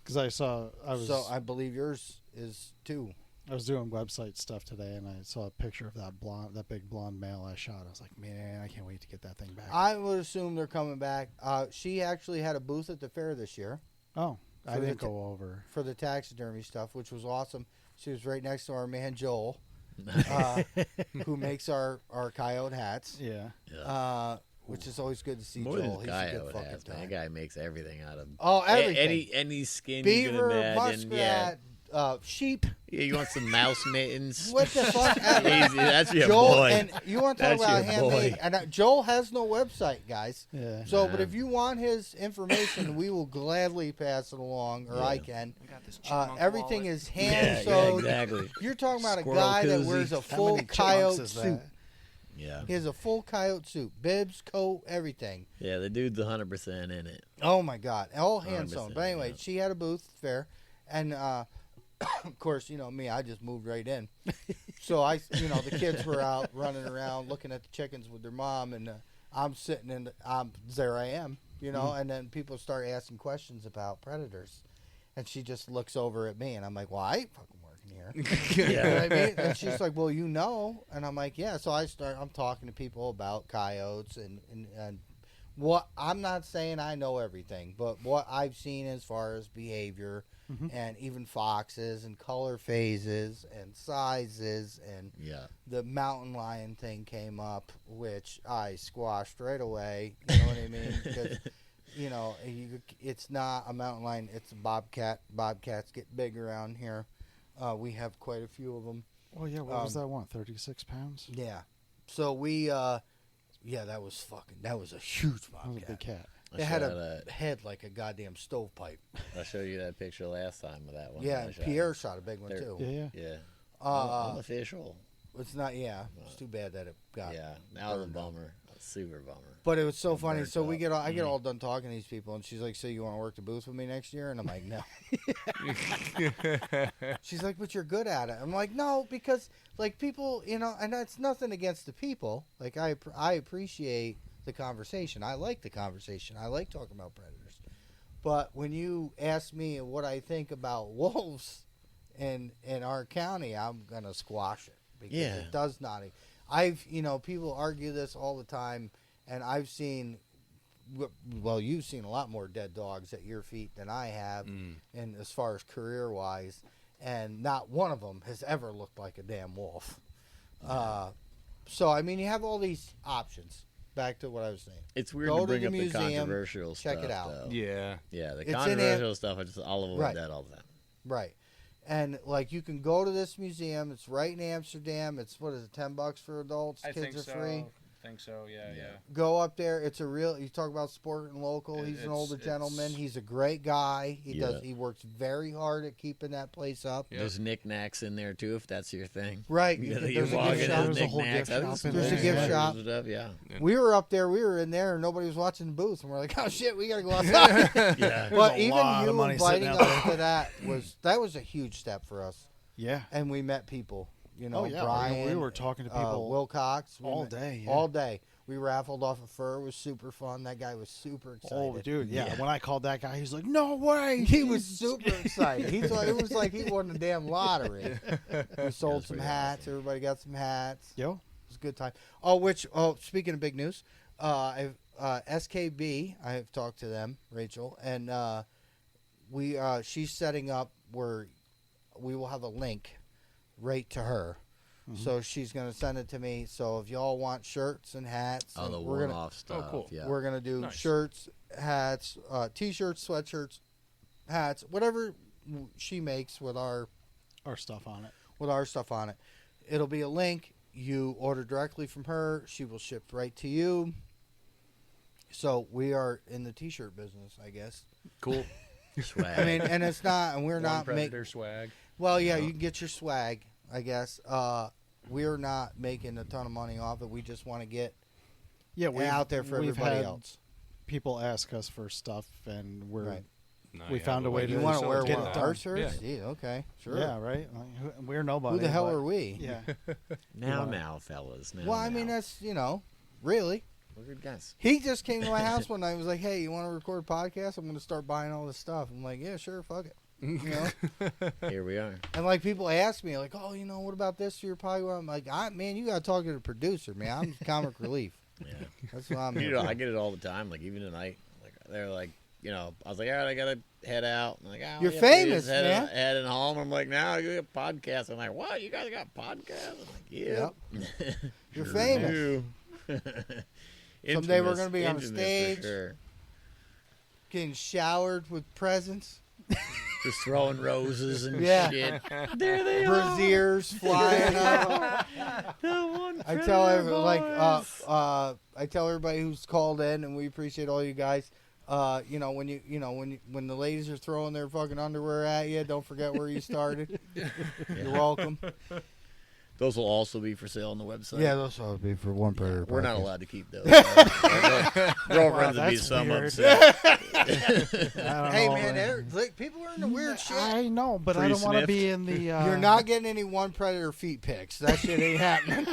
Because I was So I believe yours is too. I was doing website stuff today, and I saw a picture of that big blonde male I shot. I was like, man, I can't wait to get that thing back. I would assume they're coming back. She actually had a booth at the fair this year oh, I for the didn't ta- go over. for the taxidermy stuff, which was awesome. She was right next to our man Joel, who makes our coyote hats, Yeah. Yeah. which is always good to see. More Joel, than he's the a good coyote fucking hats, man. guy. That guy makes everything out of Oh, everything. any skin you Beaver, can imagine. muskrat, sheep. Yeah, you want some mouse mittens? What the fuck? Easy, that's your Joel, boy. and you want to talk That's about your handmade? boy. And Joel has no website, guys. Yeah. So, but Yeah. if you want his information, we will gladly pass it along, or I can. I got this Everything is yeah, hand yeah, sewed. exactly. You're talking about Squirrel a guy that koozie. wears a How full many chipmunks coyote is suit. that? Yeah, He has a full coyote suit, bibs, coat, everything. yeah. The dude's 100% in it. Oh my God, all hand sewn. 100%, But anyway, yeah. she had a booth fair, and of course, you know me, I just moved right in. So the kids were out running around looking at the chickens with their mom, and I'm sitting in. There I am, and then people start asking questions about predators, and she just looks over at me, and I'm like, well, I ain't fucking working here. You know what I mean? And she's like, well, and I'm like, yeah. So I'm talking to people about coyotes and what, I'm not saying I know everything, but what I've seen as far as behavior and even foxes and color phases and sizes, and Yeah, the mountain lion thing came up, which I squashed right away. You know what I mean? Because, it's not a mountain lion, it's a bobcat. Bobcats get big around here. We have quite a few of them. Well, yeah. What was that one? 36 pounds? Yeah. So we, that was a huge That was a big bobcat. cat. I It had shot a head like a goddamn stovepipe. I showed you that picture last time of that one. Yeah, I and shot. Pierre shot a big one There- too. Yeah, yeah. Yeah, I'm Uh, official. it's not. Yeah, it's too bad that it got. Yeah, that was a burned up. bummer. A super bummer. But it was so funny. burnt So we up. get all, I get all done talking to these people, and she's like, "So you want to work the booth with me next year?" And I'm like, "No." She's like, "But you're good at it." I'm like, "No, because like people, and that's nothing against the people. Like I appreciate the conversation. I like the conversation. I like talking about predators. But when you ask me what I think about wolves in our county, I'm gonna squash it because Yeah. it does not. People argue this all the time, and I've seen. Well, you've seen a lot more dead dogs at your feet than I have, and as far as career-wise, and not one of them has ever looked like a damn wolf. So, I mean, you have all these options. back to what I was saying. It's weird Go to to bring the up museum, the controversial check stuff. it out. Though. Yeah. Yeah, the It's in controversial stuff. I'll avoid Right. that all the time. Right. And like you can go to this museum. It's right in Amsterdam. It's what is it, $10 for adults? Kids are free. I think so. Yeah. Go up there. It's a real. You talk about sport and local. He's an older gentleman. He's a great guy. He works very hard at keeping that place up. Yeah. There's knickknacks in there too, if that's your thing. Right. You There's a walk gift in, shop. there's There's a whole knickknacks. gift There's shop in There's a there. gift shop. Stuff, yeah. We were up there. We were in there, and nobody was watching the booth, and we're like, "Oh shit, we gotta go outside." Yeah. But a even lot of you money inviting sitting out us to that was a huge step for us, Yeah. and we met people. You know, Oh, yeah. Brian. We were talking to people Wilcox. We all met- day. Yeah. All day. We raffled off a fur. It was super fun. That guy was super excited. Oh, dude, yeah. Yeah. When I called that guy, he's like, "No way!" He was super excited. It was like he won the damn lottery. We sold some pretty hats. Everybody got some hats. Yo, It was a good time. Speaking of big news, SKB, I have talked to them, Rachel, and she's setting up where we will have a link right to her. Mm-hmm. So she's going to send it to me. So if y'all want shirts and hats, Oh, the we're gonna one-off stuff. cool. Yeah. we're gonna do Nice. shirts, hats, t-shirts, sweatshirts, hats, whatever she makes with our stuff on it. stuff on it. It'll be a link. You order directly from her. She will ship right to you. So we are in the t-shirt business, I guess. Cool. Swag. I mean, and it's not, and we're not making. Predator swag. Well, yeah, you can get your swag, I guess. We're not making a ton of money off it. We just want to get Yeah, it out there for we've everybody had else. People ask us for stuff, and we're Right. No, We found a but way like, to You do want so to wear let's get one it of done. our shirts? Yeah. Yeah, okay, sure. yeah, right. Like, we're nobody. Who the hell but- are we? Yeah, now, fellas. Now, Well, I mean, that's, really. we're good guys. He just came to my house one night and was like, "Hey, you want to record a podcast? I'm going to start buying all this stuff." I'm like, "Yeah, sure, fuck it." You know? Here we are. And like people ask me, like, "Oh, what about this for your podcast?" I'm like, "Man, you got to talk to the producer, man. I'm comic relief. Yeah. That's what I'm You here know, for." I get it all the time. Like even tonight, like they're like, I was like, all right, I gotta head out. I'm like, oh, You're yeah, famous, please, man. Heading home. I'm like, now I got a podcast. I'm like, what? You guys got podcasts? I'm like, yeah. You're famous. do. Someday we're Infamous- gonna be on a infamous for stage. sure. Getting showered with presents, Just throwing roses and Yeah. shit. There they are. brassieres flying up. I tell everybody who's called in, and we appreciate all you guys. When the ladies are throwing their fucking underwear at you, don't forget where you started. You're welcome. Those will also be for sale on the website. Yeah, those will be for One Predator. We're not Podcast. allowed to keep those. Girlfriends would be that's some weird. upset. I don't Hey know, man, people are into weird shit. I know, but I don't want to Pre-sniffed. be in the. You're not getting any One Predator feet pics. That shit ain't happening.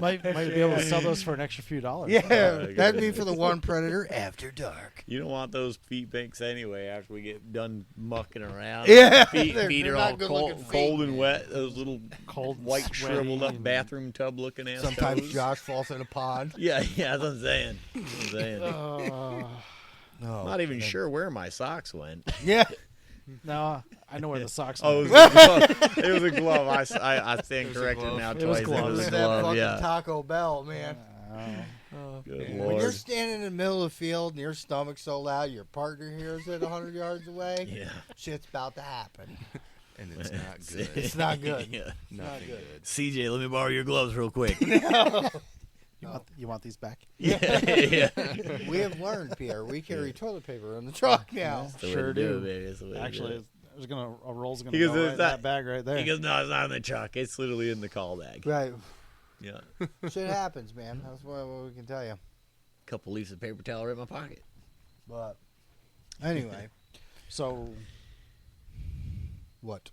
might be able to sell those for an extra few dollars. Yeah, that'd be for the One Predator After Dark. You don't want those feet pics anyway after we get done mucking around. Yeah, Feet they're are not all good-looking cold feet. and wet. Those little Cold, white sweaty, shriveled up and- bathroom tub looking ass Sometimes toes. Josh falls in a pond. Yeah, that's what I'm saying. That's what I'm saying. Uh, No, Not even sure where my socks went. Yeah, no, I know where the socks. Oh, are. it was a glove. It was a glove. I stand It was a corrected glove. now It was twice. gloves. It was a that glove. fucking Yeah. Taco Bell, man. Good When you're lord. standing in the middle of the field and your stomach's so loud, your partner hears it 100 yards away. Yeah. Shit's about to happen. And it's not good. It's not good. Yeah. Nothing good. good. CJ, let me borrow your gloves real quick. You want these back? Yeah. Yeah. We have learned, Pierre. We carry toilet paper in the truck now. That's the way Sure to do do. it, baby. That's the way to do Actually, it. a roll's gonna He goes, go right "It's in not- that bag right there. He goes, no, it's not in the truck. It's literally in the call bag. Right. Yeah. Shit happens, man. That's what we can tell you. Couple leaves of paper towel right in my pocket. But anyway, So, what?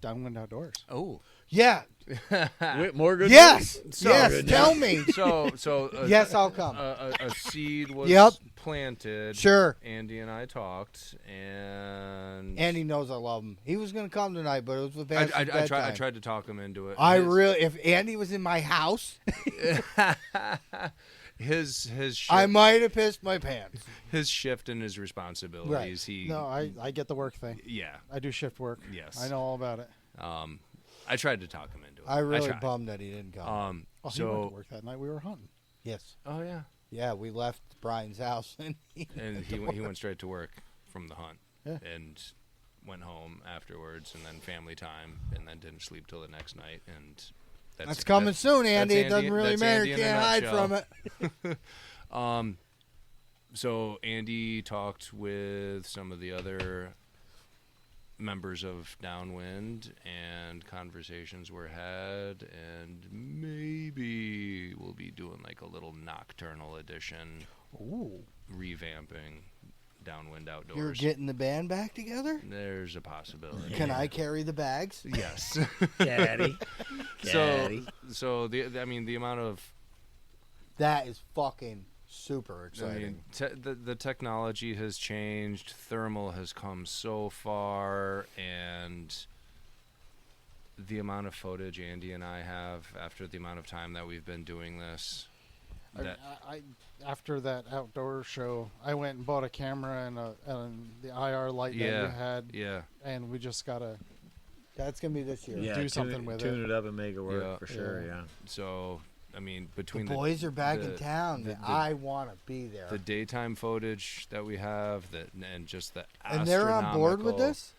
Downwind Outdoors. Oh. Yeah. Wait, more good Yes. news? Yes. Good Tell news. me. So Yes, I'll come. A seed was Yep. planted. Sure. Andy and I talked, and Andy knows I love him. He was going to come tonight, but it was with Vance's I bedtime. tried to talk him into it. If Andy was in my house, his shift, I might have pissed my pants. his shift and his responsibilities. He No, I get the work thing. yeah. I do shift work. Yes. I know all about it. I tried to talk him into it. I really tried. bummed that he didn't come. Oh, he went to work that night. We were hunting. Yes. Oh yeah. Yeah, we left Brian's house and He went straight to work from the hunt, Yeah. and went home afterwards, and then family time, and then didn't sleep till the next night. And that's coming soon, Andy. It doesn't really that's matter. Andy You in a can't hide nutshell. from it. So Andy talked with some of the other members of Downwind, and conversations were had, and maybe we'll be doing like a little nocturnal edition. Ooh. Revamping Downwind Outdoors. You're getting the band back together? There's a possibility. Can I carry the bags? Yes. Caddy. So the amount of That is fucking super exciting. the technology has changed. Thermal has come so far, and the amount of footage Andy and I have after the amount of time that we've been doing this. I after that outdoor show, I went and bought a camera and the IR light that you had. Yeah. And we just gotta That's going to be this year. Yeah, do something with tune it. it up and make it work Yeah. for sure. Yeah. So The between boys are back in town. I want to be there. the daytime footage that we have, and just the And they're on board with astronomical- this?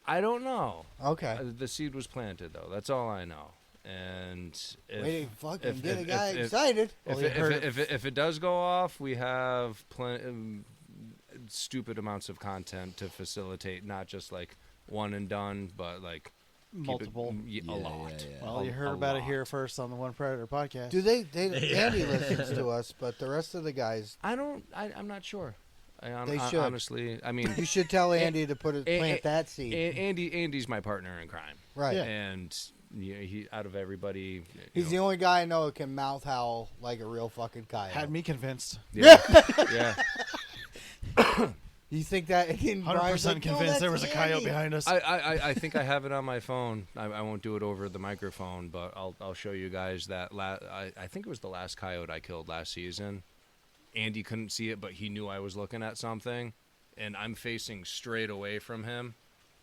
I don't know. Okay. The seed was planted, though. That's all I know. And if, Way to fucking if- get a if- guy if- excited. if it does go off, we have stupid amounts of content to facilitate, not just like one and done, but like multiple. a lot. yeah. Well, you A heard about it lot. here first on the One Predator podcast. Do they Andy listens to us, but the rest of the guys, I'm not sure. They should. Honestly, I mean, you should tell Andy to plant that seed. Andy's my partner in crime, Right. Yeah. and he out of everybody, He's the only guy I know who can mouth howl like a real fucking coyote. Had me convinced. yeah. You think that? 100% convinced there was a coyote behind us. I think I have it on my phone. I won't do it over the microphone, but I'll show you guys that. I think it was the last coyote I killed last season. Andy couldn't see it, but he knew I was looking at something, and I'm facing straight away from him,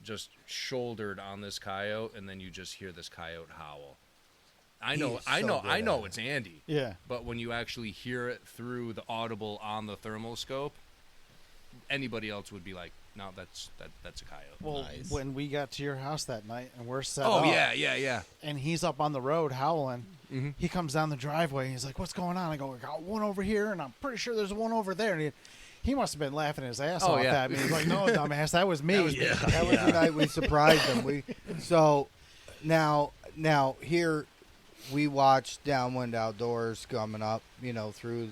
just shouldered on this coyote, and then you just hear this coyote howl. I know it's Andy. Yeah. But when you actually hear it through the audible on the thermal scope, anybody else would be like, "No, that's a coyote." Well, Nice. when we got to your house that night and we're set Oh up, yeah. and he's up on the road howling, Mhm. he comes down the driveway and he's like, "What's going on?" I go, "I got one over here, and I'm pretty sure there's one over there." And he must have been laughing his ass Oh, off yeah. at me. He's like, "No, dumbass, that was me." That was the night we surprised him. So now here we watched Downwind Outdoors coming up. Through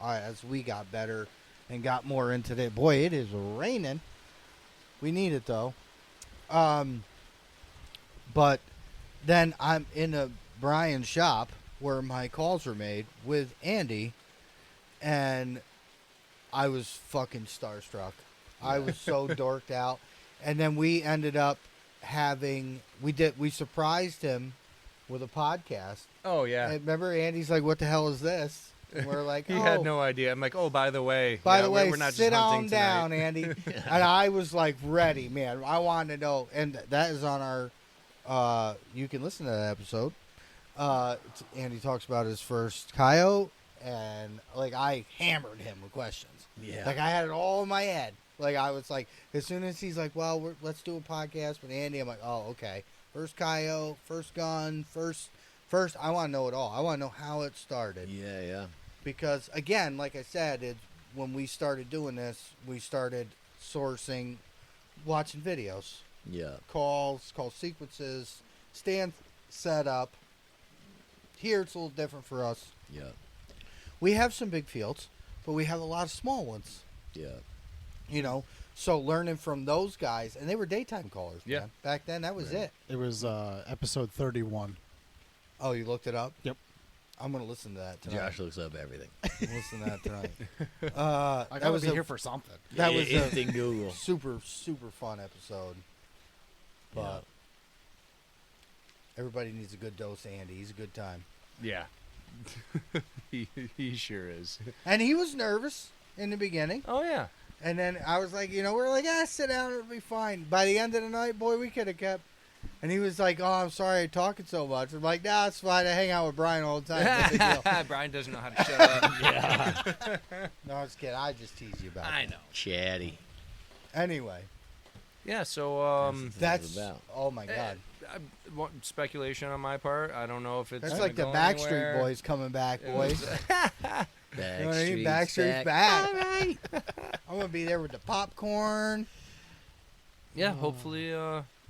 as we got better and got more into it. Boy, it is raining. We need it though. But then I'm in Brian's shop where my calls were made with Andy, and I was fucking starstruck. I was so dorked out. And then we ended up we surprised him with a podcast. Oh yeah. And remember, Andy's like, "What the hell is this?" And we're like, He had no idea. I'm like, "Oh, by the way, By the way, we're not sit just on hunting down, tonight." Andy." And I was like ready, man. I wanted to know. And that is on our, you can listen to that episode. Andy talks about his first coyote, and like I hammered him with questions. Yeah. Like I had it all in my head. Like I was like, as soon as he's like, "Well, let's do a podcast with Andy," I'm like, "Oh, okay. First coyote, first gun, first. I want to know it all. I want to know how it started." Yeah. Because again, like I said, when we started doing this, we started sourcing, watching videos, Yeah. call sequences, stand set up. Here it's a little different for us. Yeah. We have some big fields, but we have a lot of small ones. Yeah. So learning from those guys, and they were daytime callers. Yeah. Man. Back then that was it. It was episode 31. Oh, you looked it up? Yep. I'm gonna listen to that tonight. Josh looks up everything. Listen to that tonight. I that gotta was be a here for something. That was a instant Google. super fun episode. But everybody needs a good dose of Andy. He's a good time. Yeah. he sure is. And he was nervous in the beginning. Oh yeah. And then I was like, we're like, sit down, it'll be fine. By the end of the night, boy, we could have kept And he was like, "Oh, I'm sorry I'm talking so much." I'm like, "Nah, it's fine. I hang out with Brian all the time. No big deal." Brian doesn't know how to shut up. Yeah. No, I'm just kidding. I just tease you about I it. know. Chatty. Anyway, Yeah, so that's about. oh my god. speculation on my part. I don't know if it's That's gonna like the go Backstreet anywhere. Boys coming back, boys. You know what I mean? Backstreet's back. All right. I'm gonna be there with the popcorn. Yeah, hopefully,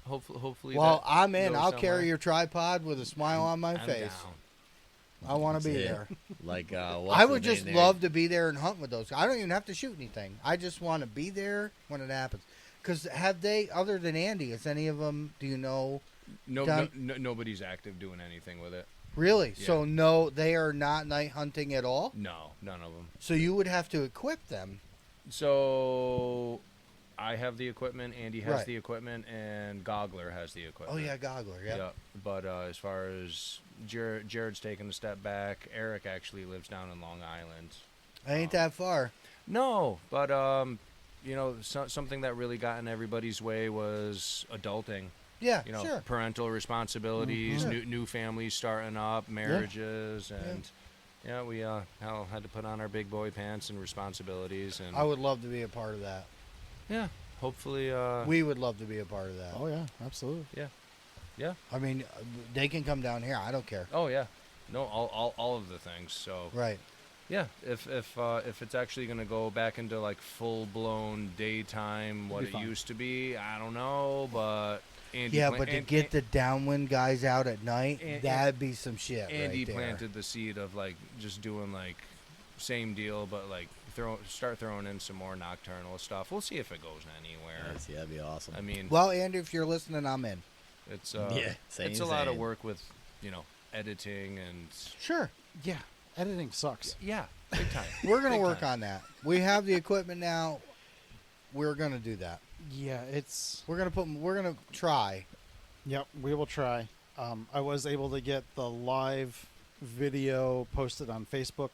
hopefully. Well, that I'm in. goes I'll somewhere. carry your tripod with a smile on my I'm face. down. I want to be That's it. there. Like, I would just love to be there and hunt with those. I don't even have to shoot anything. I just want to be there when it happens. Because have they, other than Andy, is any of them, do you know? Nobody's active doing anything with it. Really? Yeah. So no, they are not night hunting at all? No, none of them. So you would have to equip them. So I have the equipment, Andy has Right. the equipment, and Goggler has the Oh, equipment. yeah, Goggler, yeah. Yeah. But as far as Jared's taken a step back, Eric actually lives down in Long Island. Ain't that far. No, but something that really got in everybody's way was adulting. Yeah, You know, sure. parental responsibilities, Sure. new families starting up, marriages, and we had to put on our big boy pants and responsibilities, and I would love to be a part of that. yeah, hopefully, We would love to be a part of that. Oh yeah, absolutely. yeah. I mean, they can come down here. I don't care. Oh yeah, no, all of the things. So Right. yeah, if it's actually gonna go back into like full blown daytime, what be it fun. used to be, I don't know, but Andy Yeah, but to get the downwind guys out at night, and- that'd be some shit. Andy right there. planted the seed of like just doing like same deal, but like start throwing in some more nocturnal stuff. We'll see if it goes anywhere. Yeah, that'd be awesome. I mean, Well, Andy, if you're listening, I'm in. it's Yeah, same, it's a lot of same. work with editing and Sure. Yeah, editing sucks. yeah, big time. We're going to Big work time. on that. We have the equipment now. We're going to do that. Yeah, it's. We're going to try. Yep, we will try. I was able to get the live video posted on Facebook,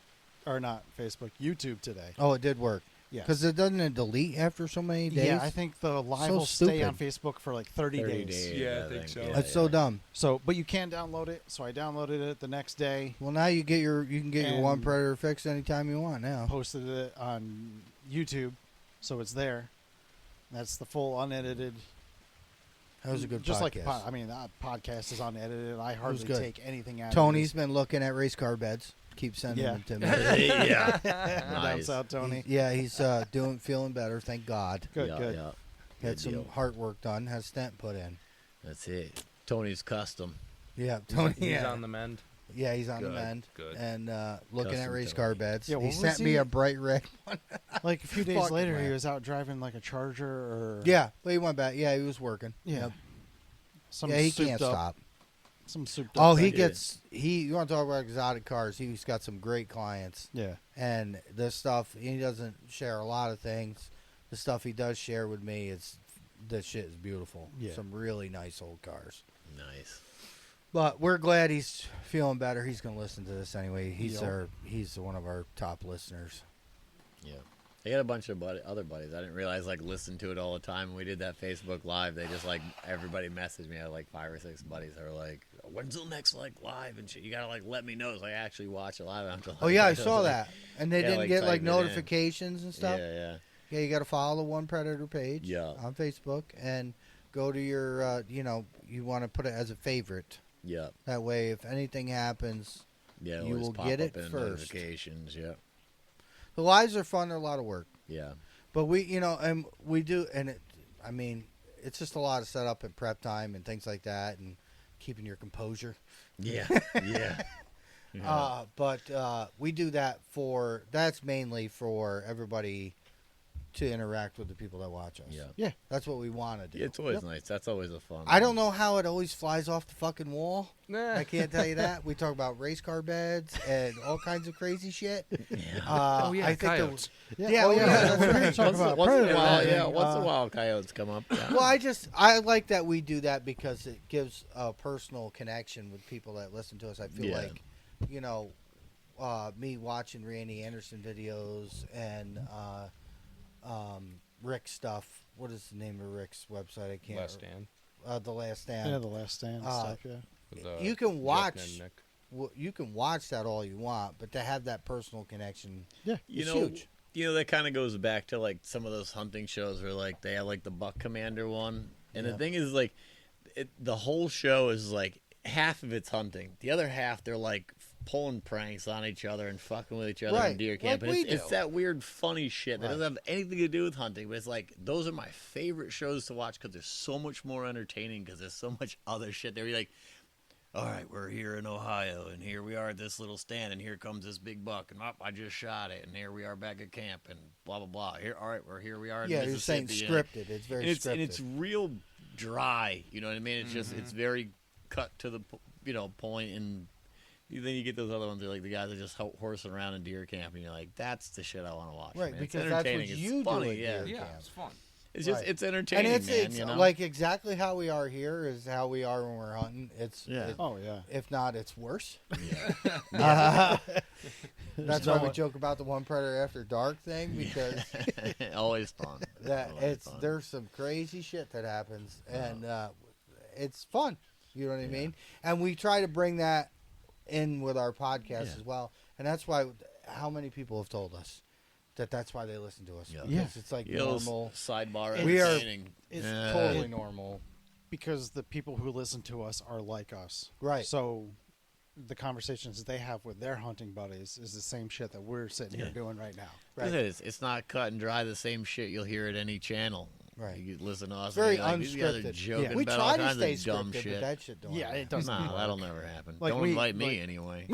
or not Facebook, YouTube today. Oh, it did work. Yeah. Because it doesn't delete after so many days. Yeah, I think the live So will stay on stupid. Facebook for like 30 days. Yeah, I think so. That's so dumb. So, but you can download it. So I downloaded it the next day, Well, now you can get your And- one predator fixed anytime you want now. posted it on YouTube, so it's there. That's the full unedited. That was a good just podcast. like that podcast is unedited. I hardly good. take anything out. Tony's of been looking at race car beds. Keep sending Yeah. them to me. yeah. down Nice. south, Tony. Yeah, he's feeling better. Thank God. Good, Yeah, good. yeah. Had Good some deal. heart work done. Had a stent put in. That's it. Tony's custom. Yeah, Tony. He's yeah. on the mend. Yeah, he's on the Good, mend. good. And looking at Custom race Tony. car beds. Yeah, he what was sent me he- a bright red one. Like a few days Fucking later, he rat. was out driving like a Charger or Yeah, but he went back. Yeah, he was working. yeah, Yep. some Yeah, he souped can't up, stop. Some souped Oh, up he thing. gets you want to talk about exotic cars? He's got some great clients, Yeah, and this stuff he doesn't share a lot of things. The stuff he does share with me, this shit is beautiful. Yeah. Some really nice old cars. Nice. But we're glad he's feeling better. He's gonna listen to this anyway. He's Yep. he's one of our top listeners. Yeah. I got a bunch of other buddies. I didn't realize listen to it all the time. When we did that Facebook Live, they just everybody messaged me. I had 5 or 6 buddies that were like, "When's the next live and shit? You gotta let me know so I actually watch it live." I'm just Oh yeah, I was saw like, that, and they Yeah, didn't get type it in. notifications and stuff. Yeah, Yeah, you got to follow the One Predator page Yeah. on Facebook and go to your, you want to put it as a favorite. yeah, That way, if anything happens, yeah. You always will pop get up it in first. Notifications. Yeah, the lives are fun. They're a lot of work, yeah, but and we do, and it's just a lot of setup and prep time and things like that, and keeping your composure. yeah, yeah. But we do that that's mainly for everybody to interact with the people that watch us. Yeah. That's what we want to do. It's always nice. That's always a fun. I don't know how it always flies off the fucking wall. Nah. I can't tell you that. We talk about race car beds and all kinds of crazy shit. Yeah. Oh yeah, I think coyotes. Yeah, well, yeah, that's we're right. gonna talk about once in a predator while, hunting, yeah. Once in a while, coyotes come up. Yeah. Well, I like that we do that because it gives a personal connection with people that listen to us. I feel Yeah. like, me watching Randy Anderson videos and Rick stuff. What is the name of Rick's website? I can't. Last stand. The Last Stand. Yeah, The Last Stand and stuff. Yeah. The You can Jeff watch. and Nick. You can watch that all you want, but to have that personal connection, Yeah. is know, huge. that kind of goes back to like some of those hunting shows where like they have like the Buck Commander one, and the thing is like, the whole show is like half of it's hunting, the other half they're like pulling pranks on each other and fucking with each other in Right, deer camp. like and we it's do. that weird funny shit that Right. doesn't have anything to do with hunting, but it's like those are my favorite shows to watch because they're so much more entertaining because there's so much other shit there. You're like, all right, we're here in Ohio, and here we are at this little stand, and here comes this big buck, and I just shot it, and here we are back at camp, and blah blah blah. Here, all right, here we are in Yeah, you're saying Mississippi. scripted. It's very and scripted. and it's real dry. You know what I mean? It's just it's very cut to the point, and then you get those other ones that are like the guys that just horsing around in deer camp, and you're like, that's the shit I want to watch. Right, man. because it's that's what entertaining. It's you do funny, at yeah. deer Yeah, camp. it's fun. It's just Right. it's And entertaining, it's man. it's You know? like exactly how we are here is how we are when we're hunting. It's Yeah. Oh yeah. if not, it's worse. Yeah. That's why we joke about the One Predator After Dark thing because Always fun. that Always it's fun. there's some crazy shit that happens and it's fun. You know what I mean? And we try to bring that in with our podcast Yeah. as well. And that's why how many people have told us that's why they listen to us. Yeah. Because it's like normal. sidebar We are- entertaining. it's Yeah. Totally normal. Because the people who listen to us are like us. Right. So the conversations they have with their hunting buddies is the same shit that we're sitting here doing right now. Right. It's not cut and dry the same shit you'll hear at any channel. Right. You listen to us. It's very and you're like, these guys are unscripted. joking Yeah. We about try all to kinds stay of dumb scripted, shit. but that shit don't Yeah, happen. it doesn't. No, that'll never happen. Like Don't we- invite me like- anyway.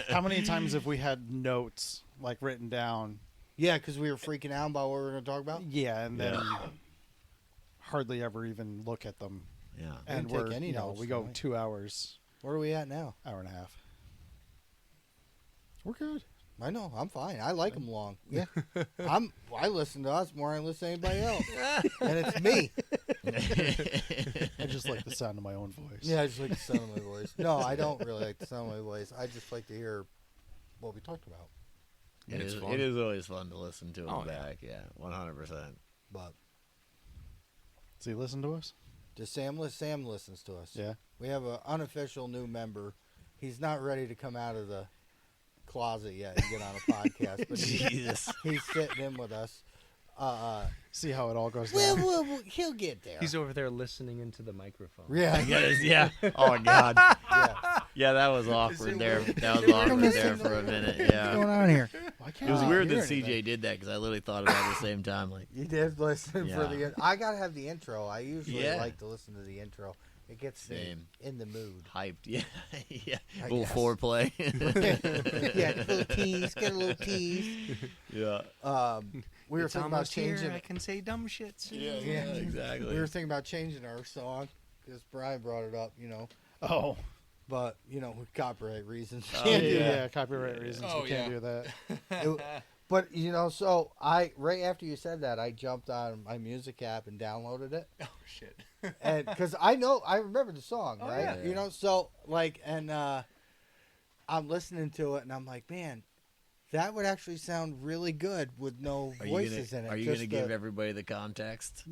How many times have we had notes like written down? Yeah, because we were freaking out about what we were going to talk about. Yeah, and then Yeah. hardly ever even look at them. Yeah. And didn't take we're any notes, we go did we? 2 hours, Where are we at now? hour and a half. We're good. I know. I'm fine. I like them long. Yeah. I listen to us more than I listen to anybody else. And it's me. I just like the sound of my own voice. Yeah, I just like the sound of my voice. No, I don't really like the sound of my voice. I just like to hear what we talked about. It It's is, fun. it is always fun to listen to in Oh, the yeah. back. Yeah, 100%. But Does he listen to us? just Sam listens to us. Yeah. We have an unofficial new member. He's not ready to come out of the closet yet and get on a podcast, but Jesus. he's sitting in with us. See how it all goes Well, down. he'll get there. He's over there listening into the microphone. Yeah, Yeah. Oh, God. yeah. Yeah, that was awkward there. That was awkward there for a minute. What's Yeah. going on here? Why It can't was I weird hear that anything? CJ did that because I literally thought about it at the same time. Like, You did listen for Yeah. the. I gotta have the intro. I usually Yeah. like to listen to the intro. It gets me Same. in the mood. hyped. Yeah. Yeah. I Little guess. foreplay. Yeah, a little tease, get a little tease. Yeah. We were It's thinking about almost here. changing. I can say dumb shit soon. Yeah, Yeah. exactly. We were thinking about changing our song because Brian brought it up, Oh, but with copyright reasons. Oh, yeah, yeah. copyright reasons. Oh, we can't yeah. do that. But so right after you said that, I jumped on my music app and downloaded it, Oh shit. and because I remember the song, Oh, right? yeah. So I'm listening to it, and I'm like, man, that would actually sound really good with no voices in it. Are you Just going to give the- everybody the context?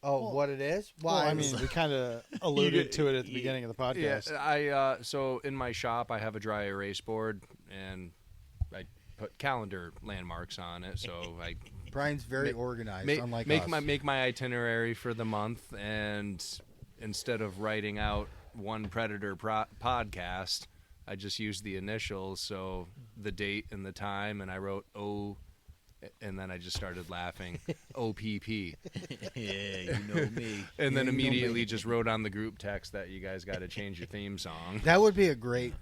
what it is? Well, I mean, we kind of alluded to it at the you- beginning of the Yeah, podcast. so in my shop I have a dry erase board and I put calendar landmarks on it. So I Brian's very Ma- organized, make unlike make us. my itinerary for the month, and instead of writing out One Predator podcast, I just used the initials, so the date and the time, and I wrote O, and then I just started laughing, OPP, Yeah, you know me. and then you know me. immediately just wrote on the group text that you guys got to change your theme song. That would be a great.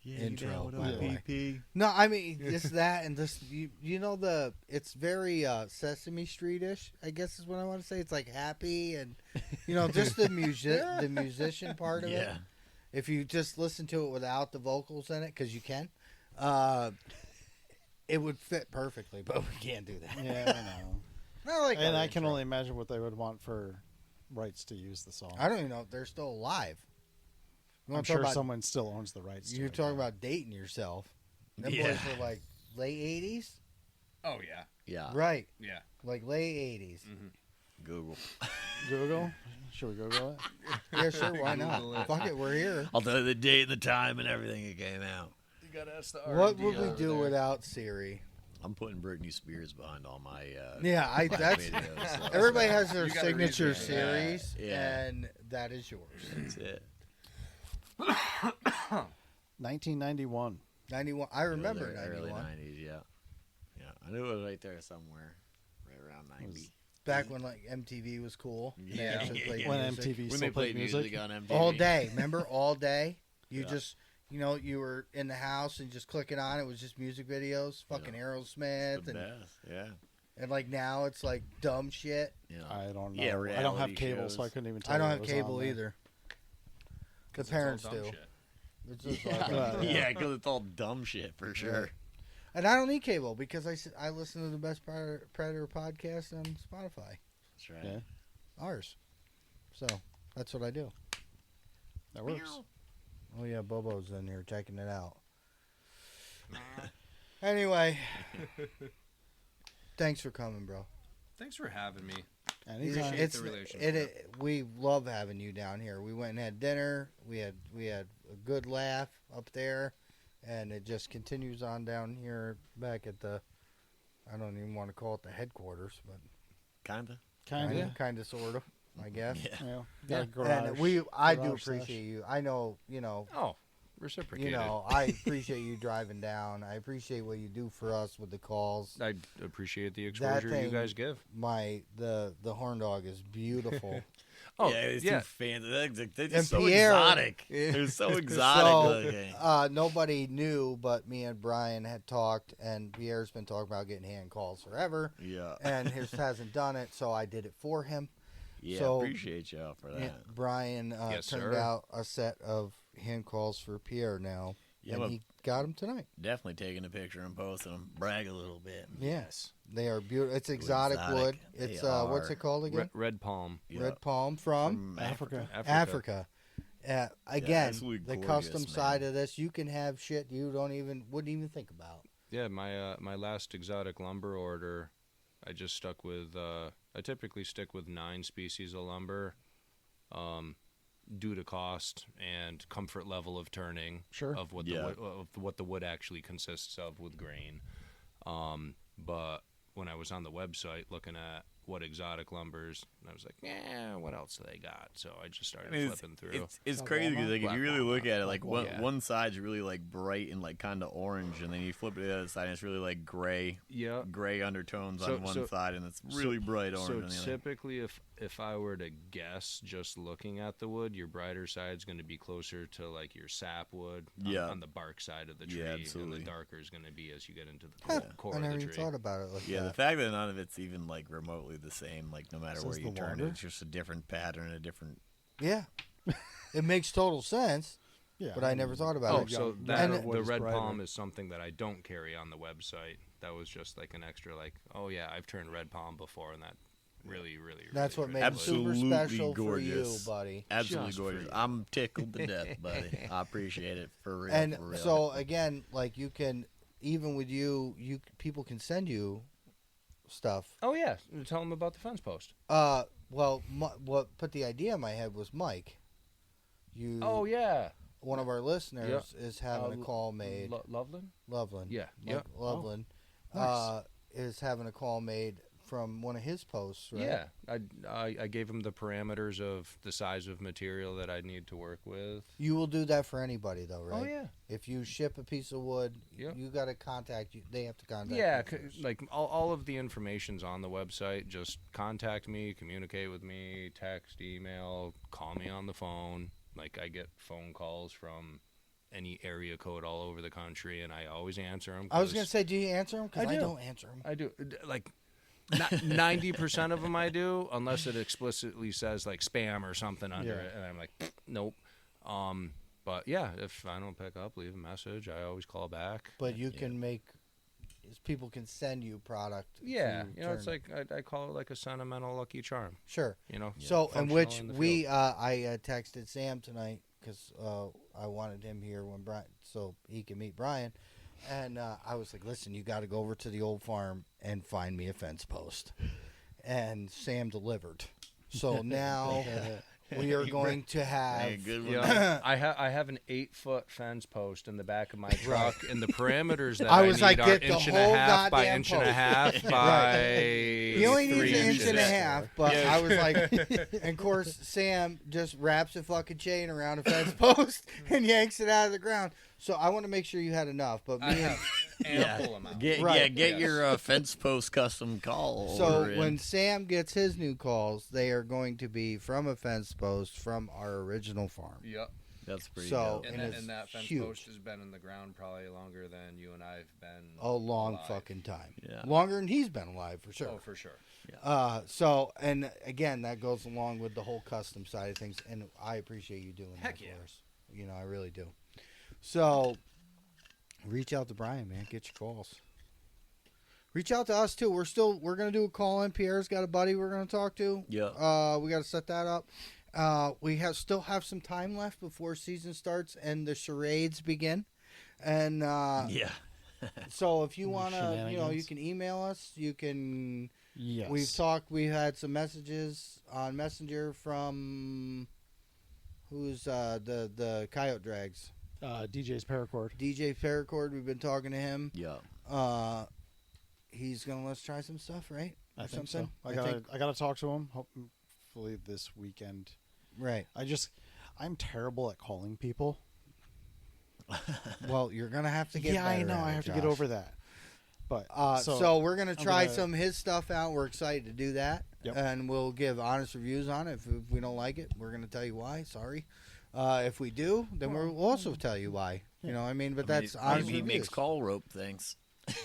Yeah, Intro, by the way. OPP. No, I mean just that and this. It's very Sesame Street-ish. I guess is what I want to say. It's like happy and just the musician part of it. Yeah. If you just listen to it without the vocals in it, because you can, it would fit perfectly. But we can't do that. Yeah, I know. I like And our I can intro. only imagine what they would want for rights to use the song. I don't even know if they're still alive. You I'm wanna talk sure about- someone still owns the rights. You're to it, talking though. about dating yourself. Them Yeah. boys were like late 80s? Oh yeah, Yeah. Right. yeah. Like late 80s. Mhm. Google. Google? Should we Google it? Yeah, sure. Why not? Fuck it, we're here. I'll tell you the date and the time and everything it came out. You gotta ask the What would we do without Siri? I'm putting Britney Spears behind all my Yeah, that's videos. So everybody has their You gotta signature read that. series, Yeah. and that is yours. That's it. 1991. 91. I remember early 91. 90s. Yeah, yeah. I knew it was right there somewhere, right around 90. Back when like MTV was cool. They Yeah, actually played When music. MTV When still they played music. music on MTV. All day. Remember all day? You Yeah. just you were in the house and just clicking on it was just music videos, fucking Yeah. Aerosmith It's the and best. Yeah. like now it's like dumb shit. You know. I don't know. Yeah, I don't have reality cable, so I shows. couldn't even tell I don't you have what was on cable there. either. The parents do. It's just like, Yeah, because it's all dumb shit for sure. And I don't need cable because I listen to the best Predator podcast on Spotify. That's right. Yeah. Ours. So that's what I do. That works. Oh yeah, Bobo's in here checking it out. Anyway, thanks for coming, bro. Thanks for having me. Anytime. Appreciate the relationship. We love having you down here. We went and had dinner. We had a good laugh up there, and it just continues on down here back at the. I don't even want to call it the headquarters, but Kinda. kind of, sort of, I guess. Yeah. Yeah. And I do garage appreciate slash. you. I know, Oh, reciprocated. I appreciate you driving down. I appreciate what you do for us with the calls. I appreciate the exposure you thing- guys give. The horn dog is beautiful. Oh, yeah, it's yeah. too fancy. They're And just so Pierre- exotic. They're so exotic looking. Nobody knew, but me and Brian had talked, and Pierre's been talking about getting hand calls forever, Yeah. and his hasn't done it, so I did it for him. Yeah, so- appreciate y'all for that. Yeah, Brian Yes, turned sir. out a set of hand calls for Pierre now, Yeah, and but he got them tonight. definitely taking a picture and posting them. Brag a little bit. Yes, they are beautiful. It's exotic wood. They It's what's are. it called again? Red palm. Yeah. Red palm from Africa. Africa. Again, absolutely the gorgeous, custom man. side of this, you can have shit you wouldn't even think about. Yeah, my last exotic lumber order, I just stuck with. I typically stick with 9 species of lumber, due to cost and comfort level of turning. Sure. Of what the wood actually consists of with grain. But when I was on the website looking at what exotic lumbers, I was like, yeah, what else do they got? So I just started flipping through. It's crazy because like, if you really look at it, like Yeah. one side's really like bright and like kind of orange, and then you flip it to the other side, and it's really like gray undertones on one side, and it's really bright orange So on the other. typically, if I were to guess, just looking at the wood, your brighter side's going to be closer to like your sapwood on the bark side of the tree, and absolutely. the darker is going to be as you get into the core I of never the even tree. thought about it like Yeah, the that. fact that none of it's even like remotely the same, like no matter So where it's you the turn it, water? it's just a different pattern, a different. Yeah, it makes total sense, Yeah. but I never thought about Oh, it. so young- that younger wood the is red brighter. palm is something that I don't carry on the website. That was just like an extra, like, oh yeah, I've turned red palm before, and that really, That's what really makes it super Absolutely special gorgeous. for you, buddy. Absolutely Just for gorgeous. you. I'm tickled to death, buddy. I appreciate it for real. And for real. so again, like you can, even with you people can send you stuff. Oh yeah, tell them about the fence post. Well, what put the idea in my head was Mike. Oh yeah, One of our listeners is having a call made. Loveland. Loveland. Yeah, Mike yeah. Loveland nice. is having a call made from one of his posts, right? Yeah, I gave him the parameters of the size of material that I need to work with. You will do that for anybody, though, right? Oh yeah, If you ship a piece of wood, Yep. you got to contact you. They have to contact yeah. you first. Like all of the information's on the website. Just contact me, communicate with me, text, email, call me on the phone. Like I get phone calls from any area code all over the country, and I always answer them. I was going to say, do you answer them? Because I I do. don't answer them. I do. Like 90% of them I do, unless it explicitly says like spam or something under Yeah. it, and I'm like, nope. But yeah, if I don't pick up, leave a message. I always call back. But you can make, people can send you product. Yeah, to you know, it's turn- like I call it like a sentimental lucky charm. Sure. You know. So, in functional which in the we, field. I texted Sam tonight because I wanted him here when Brian, so he can meet Brian. And I was like, listen, you got to go over to the old farm and find me a fence post. and Sam delivered. So now we are going to have. Hey, good one. Yeah, I have an 8-foot fence post in the back of my truck, and the parameters that I I was need like, are get the inch and whole a half by goddamn inch and a post. half by. He only needs 3 an inch inches. and a half, but Yeah. I was like, and of course, Sam just wraps a fucking chain around a fence post and yanks it out of the ground. So I want to make sure you had enough, but I me and have ample amount. Get Right. get Yes. your fence post custom call. so order in. when Sam gets his new calls, they are going to be from a fence post from our original farm. Yep. that's pretty So- dope. And, And that, it's and that fence huge. post has been in the ground probably longer than you and I've been. A long alive. fucking time. Yeah. Longer than he's been alive, for sure. Oh, for sure. So, and again, that goes along with the whole custom side of things, and I appreciate you doing Heck that yeah. for us. You know, I really do. So, reach out to Brian, man. Get your calls. Reach out to us too. We're gonna do a call in. Pierre's got a buddy we're gonna talk to. Yeah. We got to set that up. We still have some time left before season starts and the charades begin. And Yeah. so if you wanna, you Shenanigans. can email us. You can. Yes. We've talked. We had some messages on Messenger from who's the Coyote Drags, DJ's paracord. DJ Paracord. We've been talking to him. Yeah. He's gonna let us try some stuff, right? I Or think something? so. I I think- gotta talk to him. Hopefully this weekend. Right. I'm terrible at calling people. Well, you're gonna have to get. Yeah, I better know. at I it, have to Josh. get over that. But So we're gonna try gonna- some of his stuff out. We're excited to do that, Yep. and we'll give honest reviews on it. If we don't like it, we're gonna tell you why. Sorry. If we do, then we'll also tell you why. You know, what I mean, but that's honest he reviews. makes call rope things.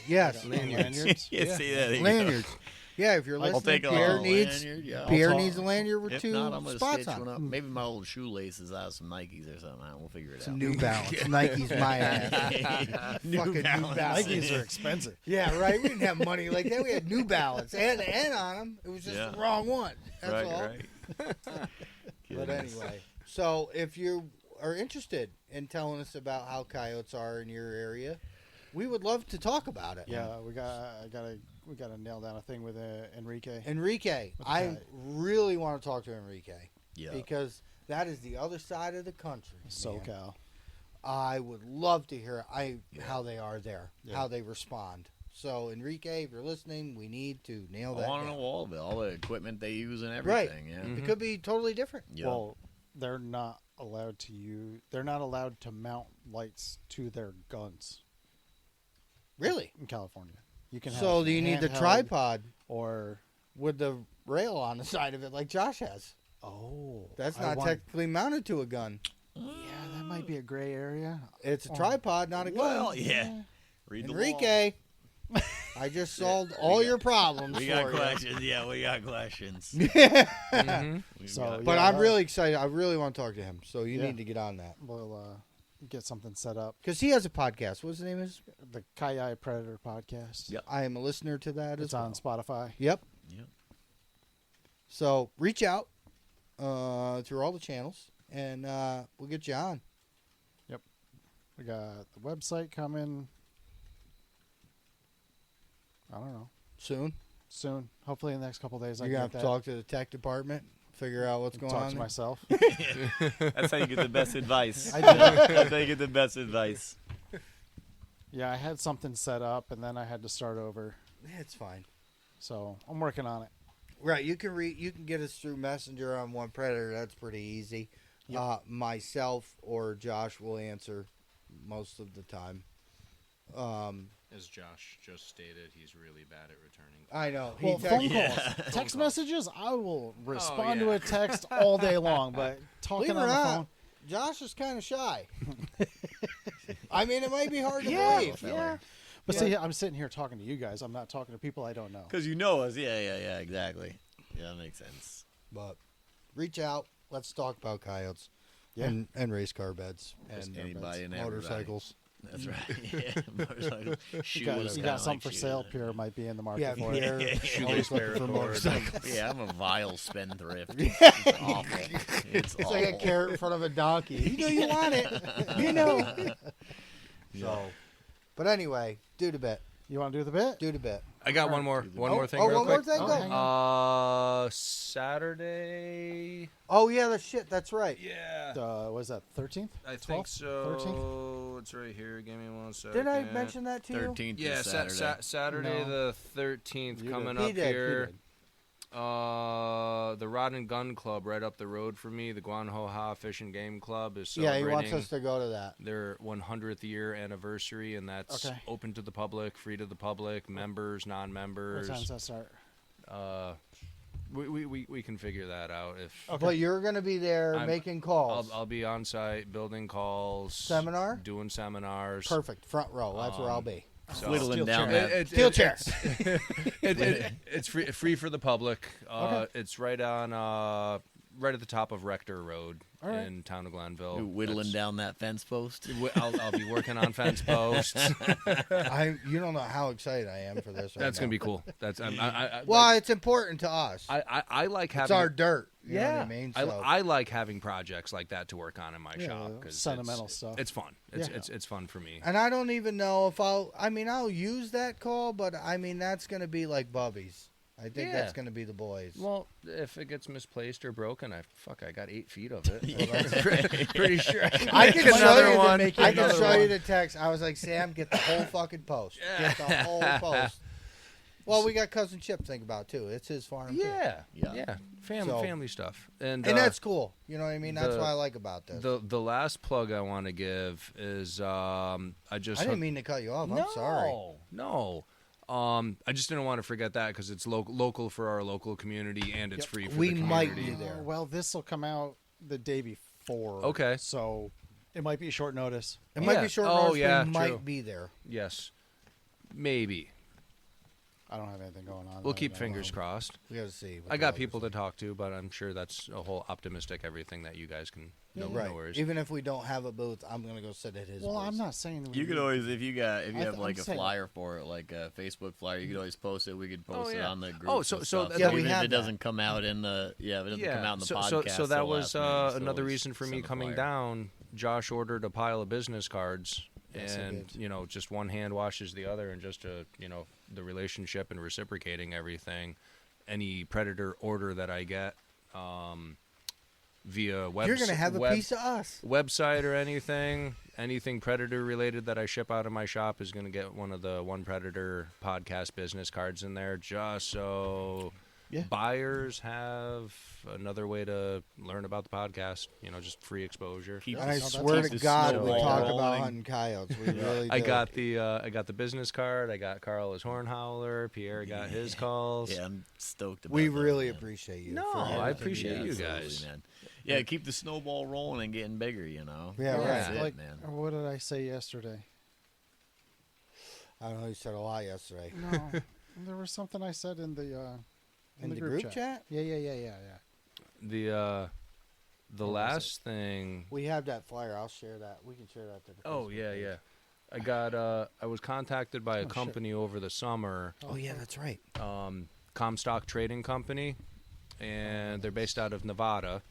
Yes, lanyards. Yeah, see that? There you go. lanyards. Yeah, if you're I'll listening, take a Pierre little needs lanyard, yeah, I'll Pierre talk. needs a lanyard with If two not, I'm gonna spots stitch one on. up. Maybe my old shoelaces out of some Nikes or something. We'll figure it Some out. New Balance. Nikes, my ass. Fucking New Balance. Nikes are expensive. Yeah, right. We didn't have money like that. We had New Balance and on them. It was just Yeah. the wrong one. That's right, all. right. But anyway, so if you are interested in telling us about how coyotes are in your area, we would love to talk about it. Yeah, we gotta nail down a thing with Enrique. Enrique, With the I coyote. really want to talk to Enrique Yeah. because that is the other side of the country. man. SoCal. I would love to hear Yeah. how they are there, Yeah. how they respond. So Enrique, if you're listening, we need to nail I that want to down. know all of it, all the equipment they use and Right. everything. Yeah. Mhm. It could be totally different. Yeah. Well, they're not allowed to use. They're not allowed to mount lights to their guns Really? in California. You can. So have do you need the handheld tripod or? with the rail on the side of it like Josh has? Oh, That's I not want- technically mounted to a gun. Yeah, that might be a gray area. It's a Oh. tripod, not a gun. Well, yeah. Read the law. Enrique, I just solved all your problems We for got you. questions. Yeah, we got questions. Mhm. We've So, got- But Yeah, I'm really excited. I really want to talk to him. So you Yeah. need to get on that. We'll get something set up. Because he has a podcast. What's the name of his? The Kai Predator podcast. Yep. I am a listener to that It's as well. on Spotify. Yep. Yep. So reach out through all the channels, and we'll get you on. We got the website coming. I don't know. Soon. Hopefully in the next couple days I You're can going to get have that. to talk to the tech department, figure out what's going Talk on. to there. myself. That's how you get the best advice. I did. That's how you get the best advice. Yeah, I had something set up and then I had to start over. Yeah, it's fine. So I'm working on it. Right, you can get us through Messenger on One Predator. That's pretty easy. Yep. Myself or Josh will answer most of the time. As Josh just stated, he's really bad at returning. I know. Well, He phone text- calls, text messages, I will respond yeah. to a text all day long, but talking Believe it on or the not, phone. Josh is kind of shy. I mean, it might be hard to Yeah, believe. yeah. But Yeah. see, I'm sitting here talking to you guys. I'm not talking to people I don't know. Because you know us. Yeah, exactly. Yeah, that makes sense. But reach out. Let's talk about coyotes Yeah. and race car beds and Anybody and everybody. motorcycles. That's right. Yeah, motorcycles. You Shoes. got, you kinda got something like for shoes. sale. Pierre might be in the market Yeah, for Pierre, it. always looking for motorcycles. Yeah, I'm a vile spendthrift. It's awful. It's It's awful. like a carrot in front of a donkey. You know you want it. You know. So, but anyway, do the bet. You want to do the bit? Do the bit. I got one more thing real one more quick. thing. Oh, Go. hang on. Saturday. Oh yeah, the shit. That's right. Yeah. Was that 13th? I think 12th? so. 13th? It's right here. Give me 1 second. Did I mention that to you? 13th Yeah, is Saturday. Saturday No. the 13th You coming did. up He did, he here. did. The Rod and Gun Club right up the road from me, the Guanhoha Fish and Game Club, is Yeah, he celebrating wants us to go to that. their 100th year anniversary, and that's Okay. open to the public, free to the public, members, What non-members. time does that start? We can figure that out if But you're gonna be there I'm- making calls. I'll be on site building calls, Seminar? doing seminars. Perfect. Front row. That's where I'll be. So Whittling Steel down chair. that. Steel chair. It's free for the public. Okay. It's right on right at the top of Rector Road All right. in town of Glenville. You whittling That's- down that fence post. I'll be working on fence posts. You don't know how excited I am for this. Right That's now. gonna be cool. That's Well, it's important to us. I like having It's our dirt. You know yeah. what I mean? So, I like having projects like that to work on in my Yeah, shop because sentimental stuff. It's fun. It's Yeah. it's fun for me. and I don't even know if I'll use that call, but I mean that's gonna be like Bubby's. I think Yeah. that's gonna be the boys. Well, if it gets misplaced or broken, I got 8 feet of it. Pretty sure I can show another you. one. I can Another show one. you the text. I was like, Sam, get the whole fucking post. Get the whole post. Well, we got cousin Chip to think about too. It's his farm. too. Yeah, Yeah. family stuff, and And that's cool. You know what I mean? That's the- what I like about this. the last plug I want to give is I just I didn't mean to cut you off. I'm sorry. No. I just didn't want to forget that because it's local for our local community and it's Yep. free for We the might community. be there. Well, this will come out the day before. Okay. So it might be short notice. It might Yeah. be short Oh, notice. yeah, We true. might be there. Yes, maybe. I don't have anything going on. We'll right keep now. fingers crossed. We got to see. what I the got weather's people to like. talk to, but I'm sure that's a whole optimistic everything that you guys can. No Right. worries. Even if we don't have a booth, I'm gonna go sit at his. Well, booth. I'm not saying You could always, if you I have like I'm a saying- flyer for it, like a Facebook flyer, you could always post it. We could post it yeah. on the group. Oh, so Yeah, we even if have it that. doesn't come out in the if it doesn't come out in the so, podcast. so that till was last minute, so another always reason for me send the coming flyer. down. Josh ordered a pile of business cards, Yes, I and did. just one hand washes the other, and just to the relationship and reciprocating everything. Any Predator order that I get via website, You're gonna have a piece of us. website or anything Predator related that I ship out of my shop is going to get one of the One Predator podcast business cards in there, just so Yeah. buyers have another way to learn about the podcast. Just free exposure. Keep And I the- swear keep to the God, we snowball talk rolling. about hunting coyotes. We really do. I got the business card. I got Carl his horn howler. Pierre got his calls. Yeah, I'm stoked about We that, really man. appreciate you. No, for I everything appreciate do. you Absolutely, guys. man. Yeah, keep the snowball rolling and getting bigger. Yeah, That's right. it, Like, man. what did I say yesterday? I don't know. You said a lot yesterday. No, there was something I said in the In the group chat? Yeah. The last thing. We have that flyer. I'll share that. We can share that to the. Oh Facebook yeah, page. yeah. I got. I was contacted by a shit. company over the summer, Oh yeah, that's right. Comstock Trading Company, and they're based out of Nevada.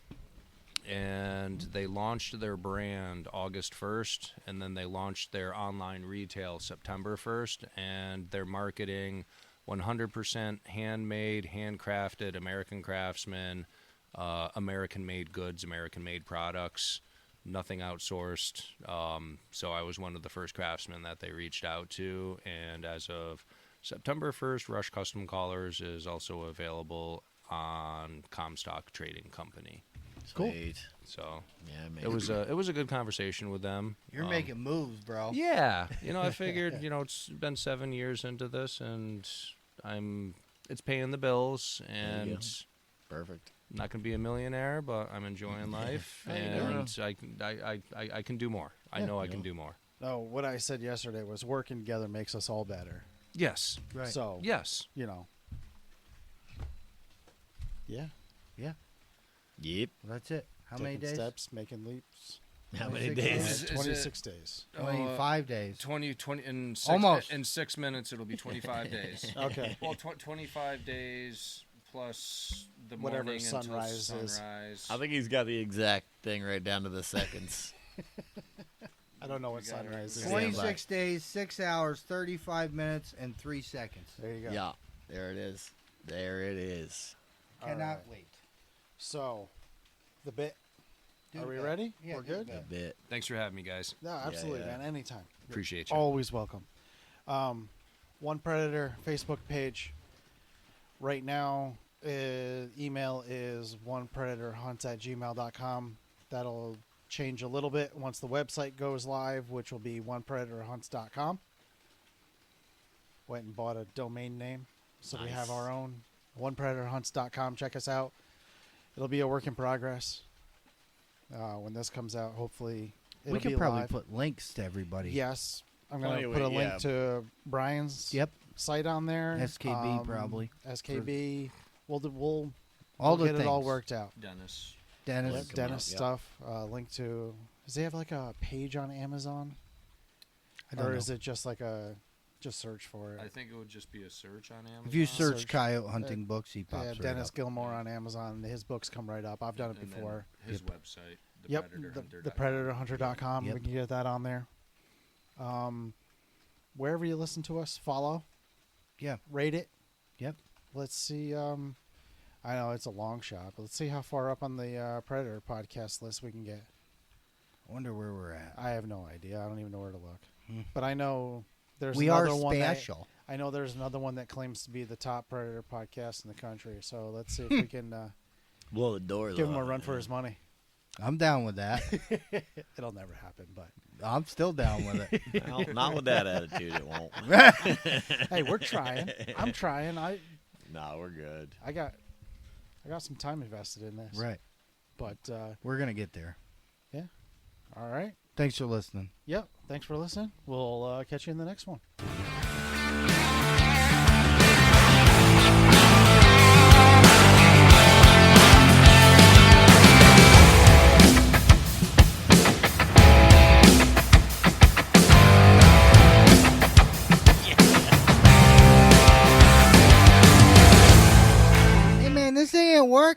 And they launched their brand August 1st, and then they launched their online retail September 1st, and they're marketing 100% handmade, handcrafted, American craftsmen, American-made goods, American-made products, nothing outsourced. So I was one of the first craftsmen that they reached out to, and as of September 1st, Rush Custom Collars is also available on Comstock Trading Company. Sweet. So Yeah, man. it was a good conversation with them. You're making moves, bro. Yeah, I figured it's been 7 years into this, and it's paying the bills, There you and go. Perfect. I'm not gonna be a millionaire, but I'm enjoying life, Hey, you never and I can do more. I know I can do more. No, what I said yesterday was working together makes us all better. Yes. Right. So Yes. Yeah. Yep. That's it. How many Taking days? steps, making leaps. How many 26 days? Is it- 26 days. 25 days. 20 in six, Almost. in 6 minutes. It'll be 25 days. Okay. Well, 25 days plus the Whatever morning sunrise until is. sunrise. I think he's got the exact thing right down to the seconds. I don't know what sunrise is. 26 days, 6 hours, 35 minutes, and 3 seconds. There you go. Yeah, there it is. There it is. All Cannot right. wait. So, the bit. Do Are we that. ready? Yeah, We're do good? that. A bit. Thanks for having me, guys. No, absolutely, yeah. man. Anytime. Appreciate you. Always welcome. One Predator Facebook page. Right now, email is onepredatorhunts@gmail.com. That'll change a little bit once the website goes live, which will be onepredatorhunts.com. Went and bought a domain name, so we have Nice. our own onepredatorhunts.com. Check us out. It'll be a work in progress. When this comes out, hopefully it'll We could be probably live. put links to everybody. Yes, I'm going Plenty to of put a it, link yeah. to Brian's Yep. site on there. SKB probably. SKB. We'll All the get it all things. worked out. Dennis. Dennis. Link 'em Dennis up, yeah. stuff. Link to. Does he have like a page on Amazon, I don't or know. is it just like a? Just search for it. I think it would just be a search on Amazon. If you search Search. coyote hunting books, he pops Yeah, right Dennis up. Gilmore on Amazon. His books come right up. I've done it And then before. His website, Yep, the predatorhunter.com. Yep. We can get that on there. Wherever you listen to us, follow. Yeah. Rate it. Yep. Let's see. I know it's a long shot, but let's see how far up on the Predator podcast list we can get. I wonder where we're at. I have no idea. I don't even know where to look. Hmm. But I know there's We are another one that, special. I know there's another one that claims to be the top Predator podcast in the country. So let's see if we can Blow the doors give him a off, run for man. his money. I'm down with that. It'll never happen, but I'm still down with it. Well, not with that attitude, it won't. hey, we're trying. I'm trying. No, we're good. I got some time invested in this. Right. But We're going to get there. all right. Thanks for listening. Yep. Thanks for listening. We'll catch you in the next one. Hey, man, this ain't work.